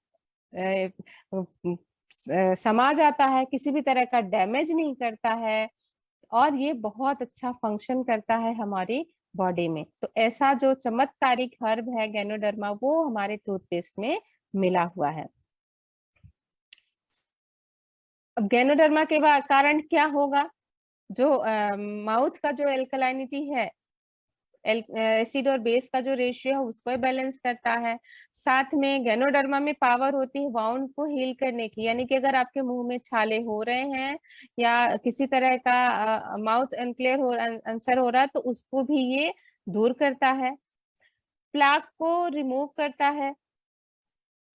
समा जाता है, किसी भी तरह का डैमेज नहीं करता है और ये बहुत अच्छा फंक्शन करता है हमारी बॉडी में। तो ऐसा जो चमत्कारिक हर्ब है गैनोडर्मा, वो हमारे टूथपेस्ट में मिला हुआ है। अब गैनोडर्मा के कारण क्या होगा? जो माउथ का जो एल्कलाइनिटी है, एसिड और बेस का जो रेशियो है उसको बैलेंस करता है। साथ में गैनोडर्मा में पावर होती है वाउंड को हील करने की, यानी कि अगर आपके मुंह में छाले हो रहे हैं या किसी तरह का माउथ अनक्लियर हो अल्सर हो रहा है तो उसको भी ये दूर करता है। प्लाक को रिमूव करता है,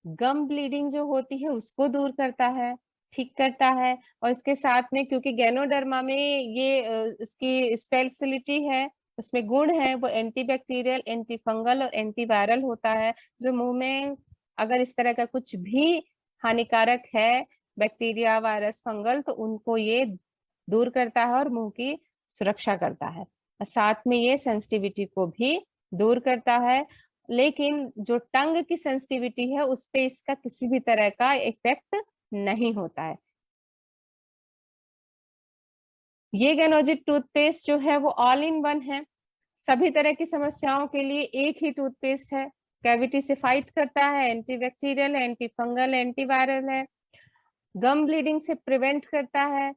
गम ब्लीडिंग जो होती है उसको दूर करता है, ठीक करता है। और इसके साथ में क्योंकि गैनोडर्मा में ये इसकी स्पेशलिटी है, उसमें गुण है, वो एंटीबैक्टीरियल, एंटी फंगल और एंटीवायरल होता है, जो मुंह में अगर इस तरह का कुछ भी हानिकारक है, बैक्टीरिया, वायरस, फंगल, तो उनको ये दूर करता है और मुंह की सुरक्षा करता है। साथ में ये सेंसिटिविटी को भी दूर करता है। लेकिन जो टंग की सेंसिटिविटी है उस पे इसका किसी भी तरह का इफेक्ट नहीं होता है। ये गैनोजिक टूथपेस्ट जो है वो ऑल इन वन है, सभी तरह की समस्याओं के लिए एक ही टूथपेस्ट है। कैविटी से फाइट करता है, एंटीबैक्टीरियल है, एंटी फंगल, एंटीवायरल है, गम ब्लीडिंग से प्रिवेंट करता है,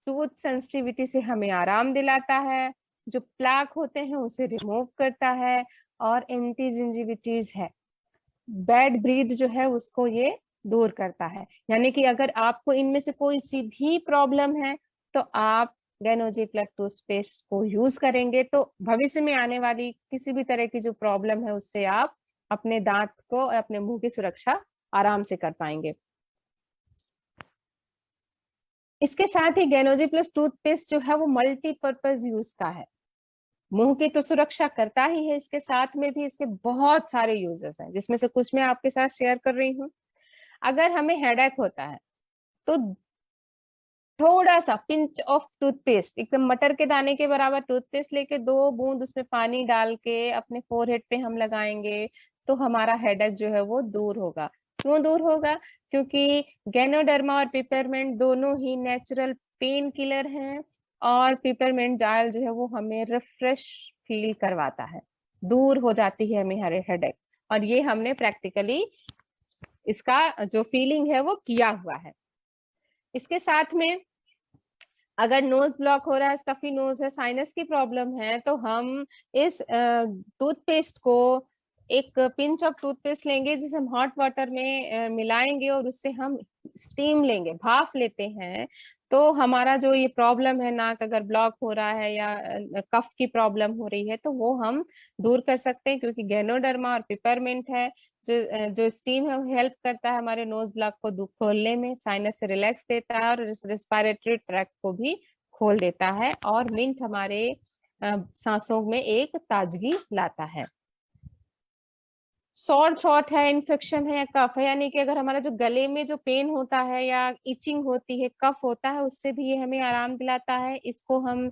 टूथ सेंसिटिविटी से हमें आराम दिलाता है, जो प्लाक होते हैं उसे रिमूव करता है, और एंटी जिंजिविटीज है, बैड ब्रीथ जो है उसको ये दूर करता है। यानी कि अगर आपको इनमें से कोई सी भी प्रॉब्लम है तो आप गैनोजी प्लग टूथपेस्ट को यूज करेंगे तो भविष्य में आने वाली किसी भी तरह की जो प्रॉब्लम है उससे आप अपने दांत को, अपने मुंह की सुरक्षा आराम से कर पाएंगे। इसके साथ ही गैनोजी प्लस टूथपेस्ट जो है वो मल्टीपर्पज यूज का है। मुंह की तो सुरक्षा करता ही है, इसके साथ में भी इसके बहुत सारे यूजेस हैं, जिसमें से कुछ मैं आपके साथ शेयर कर रही हूँ। अगर हमें हेडेक होता है तो थोड़ा सा पिंच ऑफ टूथपेस्ट, एकदम मटर के दाने के बराबर टूथपेस्ट लेके 2 बूंद उसमें पानी डाल के अपने फोरहेड पे हम लगाएंगे तो हमारा हेडेक जो है वो दूर होगा। क्यों दूर होगा? क्योंकि गैनोडर्मा और पिपरमेंट दोनों ही नेचुरल पेन किलर हैं, और पिपरमेंट जायल जो है वो हमें रिफ्रेश फील करवाता है, दूर हो जाती है हमें हेडेक। और ये हमने प्रैक्टिकली इसका जो फीलिंग है वो किया हुआ है। इसके साथ में अगर नोज ब्लॉक हो रहा है, स्टफी नोज है, साइनस की प्रॉब्लम है, तो हम इस टूथपेस्ट को, एक पिंच ऑफ टूथपेस्ट लेंगे जिसे हम हॉट वाटर में मिलाएंगे और उससे हम स्टीम लेंगे, भाप लेते हैं, तो हमारा जो ये प्रॉब्लम है, नाक अगर ब्लॉक हो रहा है या कफ की प्रॉब्लम हो रही है, तो वो हम दूर कर सकते हैं, क्योंकि गैनोडर्मा और पिपरमिंट है जो स्टीम है वो हेल्प करता है हमारे नोज ब्लॉक को खोलने में, साइनस से रिलैक्स देता है और रेस्पिरेटरी ट्रैक्ट को भी खोल देता है, और मिंट हमारे सांसों में एक ताजगी लाता है। सॉर थ्रोट है, इन्फेक्शन है या कफ है, यानी कि अगर हमारा जो गले में जो पेन होता है या इचिंग होती है, कफ होता है, उससे भी ये हमें आराम दिलाता है। इसको हम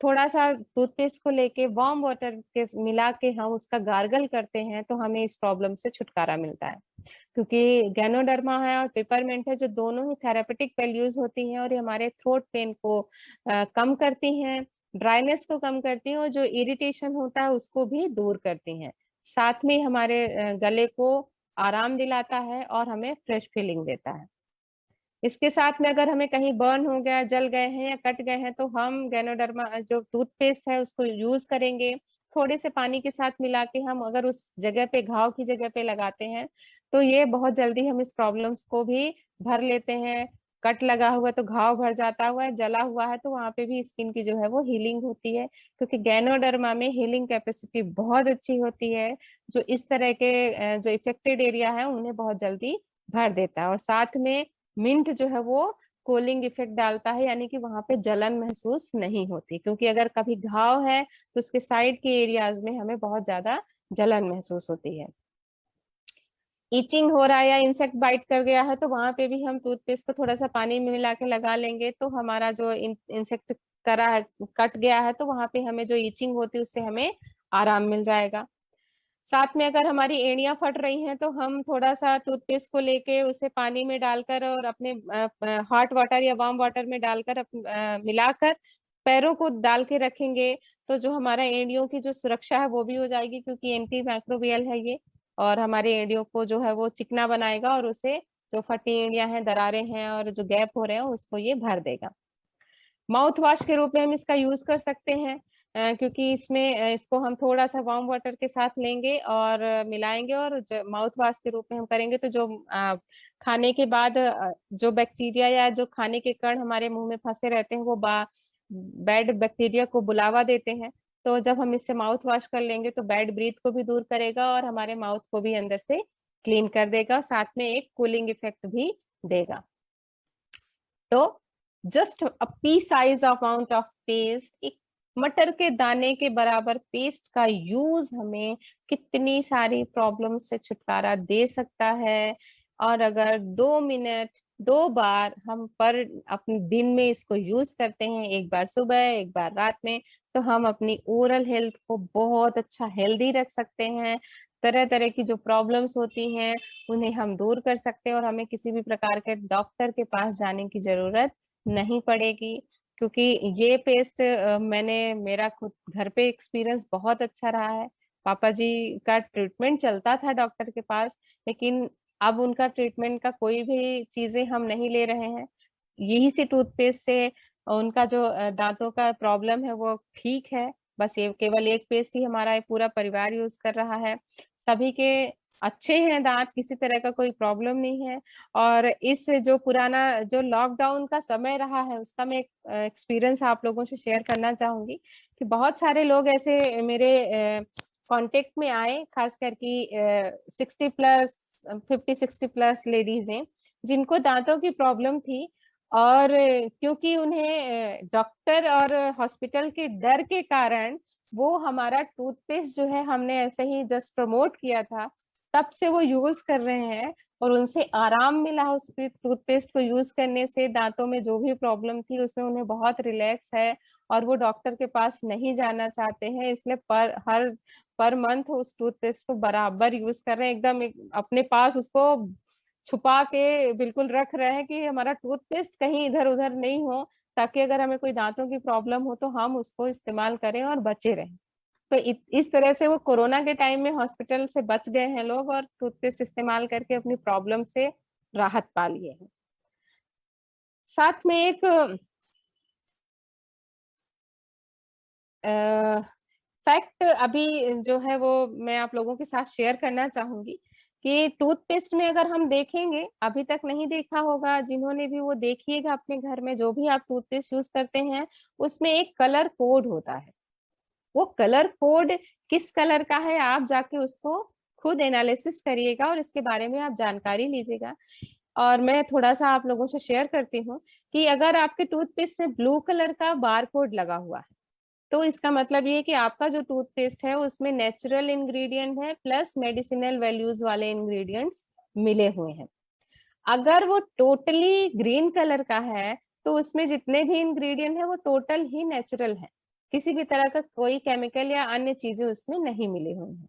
थोड़ा सा टूथपेस्ट को लेके वार्म वाटर के मिला के हम उसका गार्गल करते हैं तो हमें इस प्रॉब्लम से छुटकारा मिलता है। क्योंकि गैनोडर्मा है और पिपरमिंट है, जो दोनों ही थेरेपेटिक वैल्यूज होती हैं, और ये हमारे थ्रोट पेन को कम करती हैं, ड्राइनेस को कम करती हैं, और जो इरिटेशन होता है उसको भी दूर करती हैं। साथ में हमारे गले को आराम दिलाता है और हमें फ्रेश फीलिंग देता है। इसके साथ में अगर हमें कहीं बर्न हो गया, जल गए हैं या कट गए हैं, तो हम गैनोडर्मा जो टूथपेस्ट है उसको यूज करेंगे, थोड़े से पानी के साथ मिला के हम अगर उस जगह पे, घाव की जगह पे लगाते हैं, तो ये बहुत जल्दी हम इस प्रॉब्लम्स को भी भर लेते हैं। कट लगा हुआ तो घाव भर जाता हुआ है, जला हुआ है तो वहां पे भी स्किन की जो है वो हीलिंग होती है, क्योंकि गैनोडर्मा में हीलिंग कैपेसिटी बहुत अच्छी होती है, जो इस तरह के जो इफेक्टेड एरिया है उन्हें बहुत जल्दी भर देता है। और साथ में मिंट जो है वो कूलिंग इफेक्ट डालता है, यानी कि वहां पे जलन महसूस नहीं होती, क्योंकि अगर कभी घाव है तो उसके साइड के एरियाज में हमें बहुत ज्यादा जलन महसूस होती है। इचिंग हो रहा है या इंसेक्ट बाइट कर गया है तो वहां पे भी हम टूथपेस्ट को थोड़ा सा पानी में मिला के लगा लेंगे, तो हमारा जो इंसेक्ट करा है, कट गया है, तो वहां पे हमें जो इचिंग होती है उससे हमें आराम मिल जाएगा। साथ में अगर हमारी एड़ियां फट रही हैं तो हम थोड़ा सा टूथपेस्ट को लेके उसे पानी में डालकर और अपने हॉट वाटर या वार्म वाटर में डालकर मिलाकर पैरों को डाल के रखेंगे, तो जो हमारा एड़ियों की जो सुरक्षा है वो भी हो जाएगी, क्योंकि एंटी माइक्रोबियल है ये, और हमारे एड़ियों को जो है वो चिकना बनाएगा और उसे जो फटी एड़ियां हैं, दरारें हैं और जो गैप हो रहे हैं उसको ये भर देगा। माउथ वॉश के रूप में हम इसका यूज कर सकते हैं, क्योंकि इसमें इसको हम थोड़ा सा वार्म वाटर के साथ लेंगे और मिलाएंगे, और माउथ वॉश के रूप में हम करेंगे तो जो खाने के बाद जो बैक्टीरिया या जो खाने के कण हमारे मुंह में फंसे रहते हैं वो बैड बैक्टीरिया को बुलावा देते हैं, तो जब हम इससे माउथ वॉश कर लेंगे तो बैड ब्रीथ को भी दूर करेगा और हमारे माउथ को भी अंदर से क्लीन कर देगा, साथ में एक कूलिंग इफेक्ट भी देगा। तो just a P size amount of paste, एक मटर के दाने के बराबर पेस्ट का यूज हमें कितनी सारी प्रॉब्लम से छुटकारा दे सकता है। और अगर 2 मिनट 2 बार हम पर अपने दिन में इसको यूज करते हैं, एक बार सुबह एक बार रात में, तो हम अपनी ओरल हेल्थ को बहुत अच्छा हेल्दी रख सकते हैं। तरह तरह की जो प्रॉब्लम्स होती हैं उन्हें हम दूर कर सकते हैं और हमें किसी भी प्रकार के डॉक्टर के पास जाने की जरूरत नहीं पड़ेगी। क्योंकि ये पेस्ट मेरा खुद घर पे एक्सपीरियंस बहुत अच्छा रहा है। पापा जी का ट्रीटमेंट चलता था डॉक्टर के पास, लेकिन अब उनका ट्रीटमेंट का कोई भी चीजें हम नहीं ले रहे हैं। यही सी टूथपेस्ट से उनका जो दांतों का प्रॉब्लम है वो ठीक है। बस ये केवल एक पेस्ट ही हमारा पूरा परिवार यूज कर रहा है। सभी के अच्छे हैं दांत, किसी तरह का कोई प्रॉब्लम नहीं है। और इस जो पुराना जो लॉकडाउन का समय रहा है उसका मैं एक एक्सपीरियंस आप लोगों से शेयर करना चाहूंगी कि बहुत सारे लोग ऐसे मेरे कांटेक्ट में आए, खास करके 60+, 50-60+ लेडीज हैं जिनको दांतों की प्रॉब्लम थी। और क्योंकि उन्हें डॉक्टर और हॉस्पिटल के डर के कारण वो हमारा टूथपेस्ट जो है हमने ऐसे ही जस्ट प्रमोट किया था, तब से वो यूज कर रहे हैं और उनसे आराम मिला उस टूथपेस्ट को यूज करने से। दांतों में जो भी प्रॉब्लम थी उसमें उन्हें बहुत रिलैक्स है और वो डॉक्टर के पास नहीं जाना चाहते हैं। इसलिए पर मंथ उस टूथपेस्ट को बराबर यूज कर रहे हैं, एकदम अपने पास उसको छुपा के बिल्कुल रख रहे हैं कि हमारा टूथपेस्ट कहीं इधर उधर नहीं हो, ताकि अगर हमें कोई दांतों की प्रॉब्लम हो तो हम उसको इस्तेमाल करें और बचे रहें। तो इस तरह से वो कोरोना के टाइम में हॉस्पिटल से बच गए हैं लोग और टूथपेस्ट इस्तेमाल करके अपनी प्रॉब्लम से राहत पा लिए हैं। साथ में एक फैक्ट अभी जो है वो मैं आप लोगों के साथ शेयर करना चाहूंगी कि टूथपेस्ट में अगर हम देखेंगे, अभी तक नहीं देखा होगा, जिन्होंने भी वो देखिएगा अपने घर में जो भी आप टूथपेस्ट यूज करते हैं उसमें एक कलर कोड होता है। वो कलर कोड किस कलर का है आप जाके उसको खुद एनालिसिस करिएगा और इसके बारे में आप जानकारी लीजिएगा। और मैं थोड़ा सा आप लोगों से शेयर करती हूँ कि अगर आपके टूथपेस्ट में ब्लू कलर का बार कोड लगा हुआ है तो इसका मतलब ये है कि आपका जो टूथपेस्ट है उसमें नेचुरल इंग्रेडिएंट है प्लस मेडिसिनल वैल्यूज वाले इंग्रेडिएंट्स मिले हुए हैं। अगर वो टोटली ग्रीन कलर का है तो उसमें जितने भी इंग्रेडिएंट है वो टोटल ही नेचुरल है, किसी भी तरह का कोई केमिकल या अन्य चीजें उसमें नहीं मिली हुई हैं।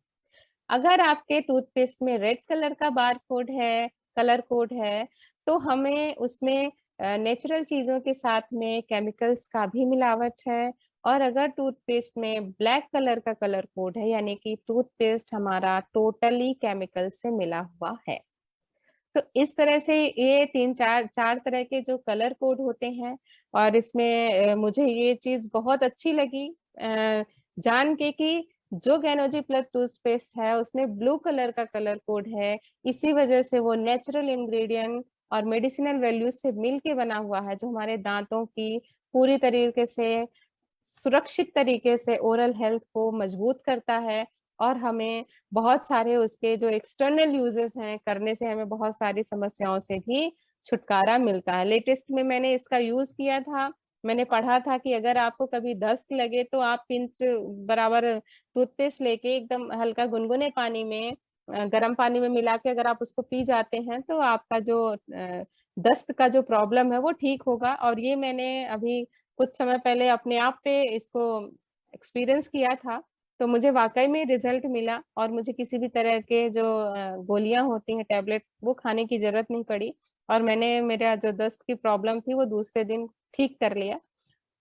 अगर आपके टूथपेस्ट में रेड कलर का बार कोड है, कलर कोड है, तो हमें उसमें नेचुरल चीजों के साथ में केमिकल्स का भी मिलावट है। और अगर टूथपेस्ट में ब्लैक कलर का कलर कोड है, यानी कि टूथपेस्ट हमारा टोटली केमिकल से मिला हुआ है। तो इस तरह से ये तीन चार चार तरह के जो कलर कोड होते हैं। और इसमें मुझे ये चीज बहुत अच्छी लगी जान के कि जो गैनोजी प्लस टूथपेस्ट है उसमें ब्लू कलर का कलर कोड है, इसी वजह से वो नेचुरल इंग्रेडिएंट और मेडिसिनल वैल्यूज से मिल के बना हुआ है, जो हमारे दांतों की पूरी तरीके से सुरक्षित तरीके से ओरल हेल्थ को मजबूत करता है। और हमें बहुत सारे उसके जो एक्सटर्नल यूजेस हैं करने से हमें बहुत सारी समस्याओं से भी छुटकारा मिलता है। लेटेस्ट में मैंने इसका यूज किया था, मैंने पढ़ा था कि अगर आपको कभी दस्त लगे तो आप पिंच बराबर टूथपेस्ट लेके एकदम हल्का गुनगुने पानी में गर्म पानी में मिला के अगर आप उसको पी जाते हैं तो आपका जो दस्त का जो प्रॉब्लम है वो ठीक होगा। और ये मैंने अभी कुछ समय पहले अपने आप पे इसको एक्सपीरियंस किया था, तो मुझे वाकई में रिजल्ट मिला और मुझे किसी भी तरह के जो गोलियां होती हैं टैबलेट वो खाने की जरूरत नहीं पड़ी। और मैंने मेरा जो दस्त की प्रॉब्लम थी वो दूसरे दिन ठीक कर लिया।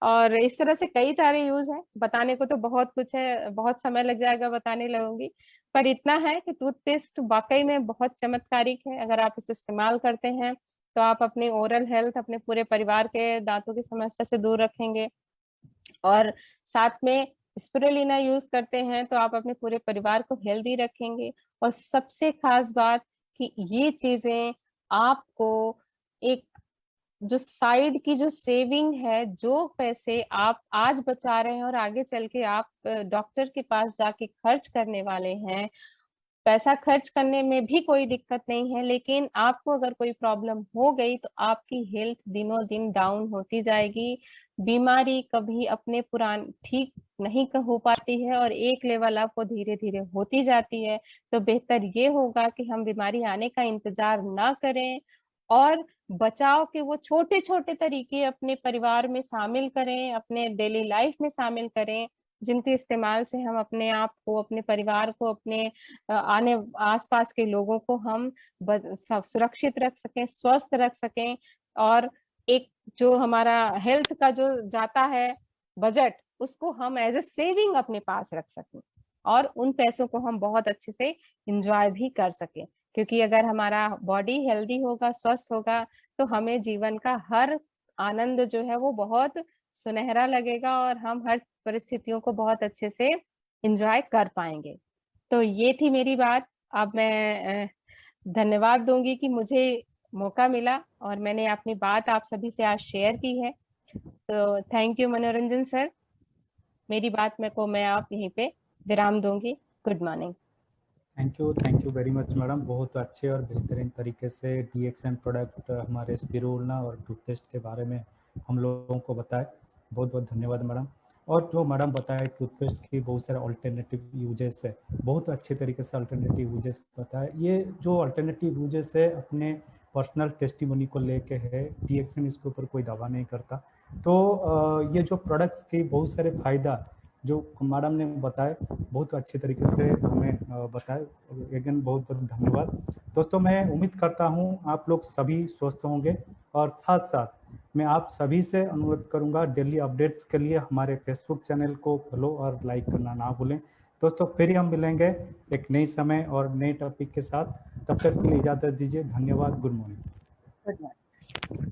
और इस तरह से कई सारे यूज है, बताने को तो बहुत कुछ है, बहुत समय लग जाएगा बताने लगूंगी। पर इतना है कि टूथपेस्ट वाकई में बहुत चमत्कारिक है। अगर आप इसे इस्तेमाल करते हैं तो आप अपनी ओरल हेल्थ, अपने पूरे परिवार के दांतों की समस्या से दूर रखेंगे। और साथ में स्पिरुलिना यूज करते हैं तो आप अपने पूरे परिवार को हेल्दी रखेंगे। और सबसे खास बात कि ये चीजें आपको एक जो साइड की जो सेविंग है, जो पैसे आप आज बचा रहे हैं और आगे चल के आप डॉक्टर के पास जाके खर्च करने वाले हैं, पैसा खर्च करने में भी कोई दिक्कत नहीं है, लेकिन आपको अगर कोई प्रॉब्लम हो गई तो आपकी हेल्थ दिनों दिन डाउन होती जाएगी। बीमारी कभी अपने पुरान ठीक नहीं हो पाती है और एक लेवल अप वो धीरे धीरे होती जाती है। तो बेहतर ये होगा कि हम बीमारी आने का इंतजार ना करें और बचाव के वो छोटे छोटे तरीके अपने परिवार में शामिल करें, अपने डेली लाइफ में शामिल करें, जिनके इस्तेमाल से हम अपने आप को, अपने परिवार को, अपने आने आसपास के लोगों को हम सुरक्षित रख सकें, स्वस्थ रख सकें। और एक जो हमारा हेल्थ का जो जाता है बजट, उसको हम एज ए सेविंग अपने पास रख सकें और उन पैसों को हम बहुत अच्छे से एंजॉय भी कर सकें। क्योंकि अगर हमारा बॉडी हेल्दी होगा, स्वस्थ होगा, तो हमें जीवन का हर आनंद जो है वो बहुत सुनहरा लगेगा और हम हर परिस्थितियों को बहुत अच्छे से एंजॉय कर पाएंगे। तो ये थी मेरी बात। अब मैं धन्यवाद दूंगी कि मुझे मौका मिला और मैंने अपनी बात आप सभी से आज शेयर की है। तो थैंक यू मनोरंजन सर। मेरी बात मैं आप यहीं पे विराम दूंगी। Good morning. Thank you very much madam. बहुत अच्छे और बेहतरीन तरीके से DXN प्रोडक्ट, हमारे स्पिरुलिना और टूथपेस्ट के बारे में हम लोगों को बताए। बहुत बहुत धन्यवाद मैडम। और जो मैडम बताए टूथपेस्ट की बहुत सारे अल्टरनेटिव यूजेस है, बहुत अच्छे तरीके से अल्टरनेटिव यूजेस बताए। ये जो अल्टरनेटिव यूजेस है अपने पर्सनल टेस्टिमोनी को लेके है, DXN इसके ऊपर कोई दावा नहीं करता। तो ये जो प्रोडक्ट्स की बहुत सारे फ़ायदा जो मैडम ने बताए, बहुत अच्छे तरीके से हमें बताए। अगेन बहुत बहुत धन्यवाद दोस्तों। मैं उम्मीद करता हूँ आप लोग सभी स्वस्थ होंगे और साथ साथ मैं आप सभी से अनुरोध करूँगा डेली अपडेट्स के लिए हमारे फेसबुक चैनल को फॉलो और लाइक करना ना भूलें। दोस्तों फिर हम मिलेंगे एक नई समय और नए टॉपिक के साथ। तब तक के लिए इजाज़त दीजिए। धन्यवाद। Good morning. Good morning.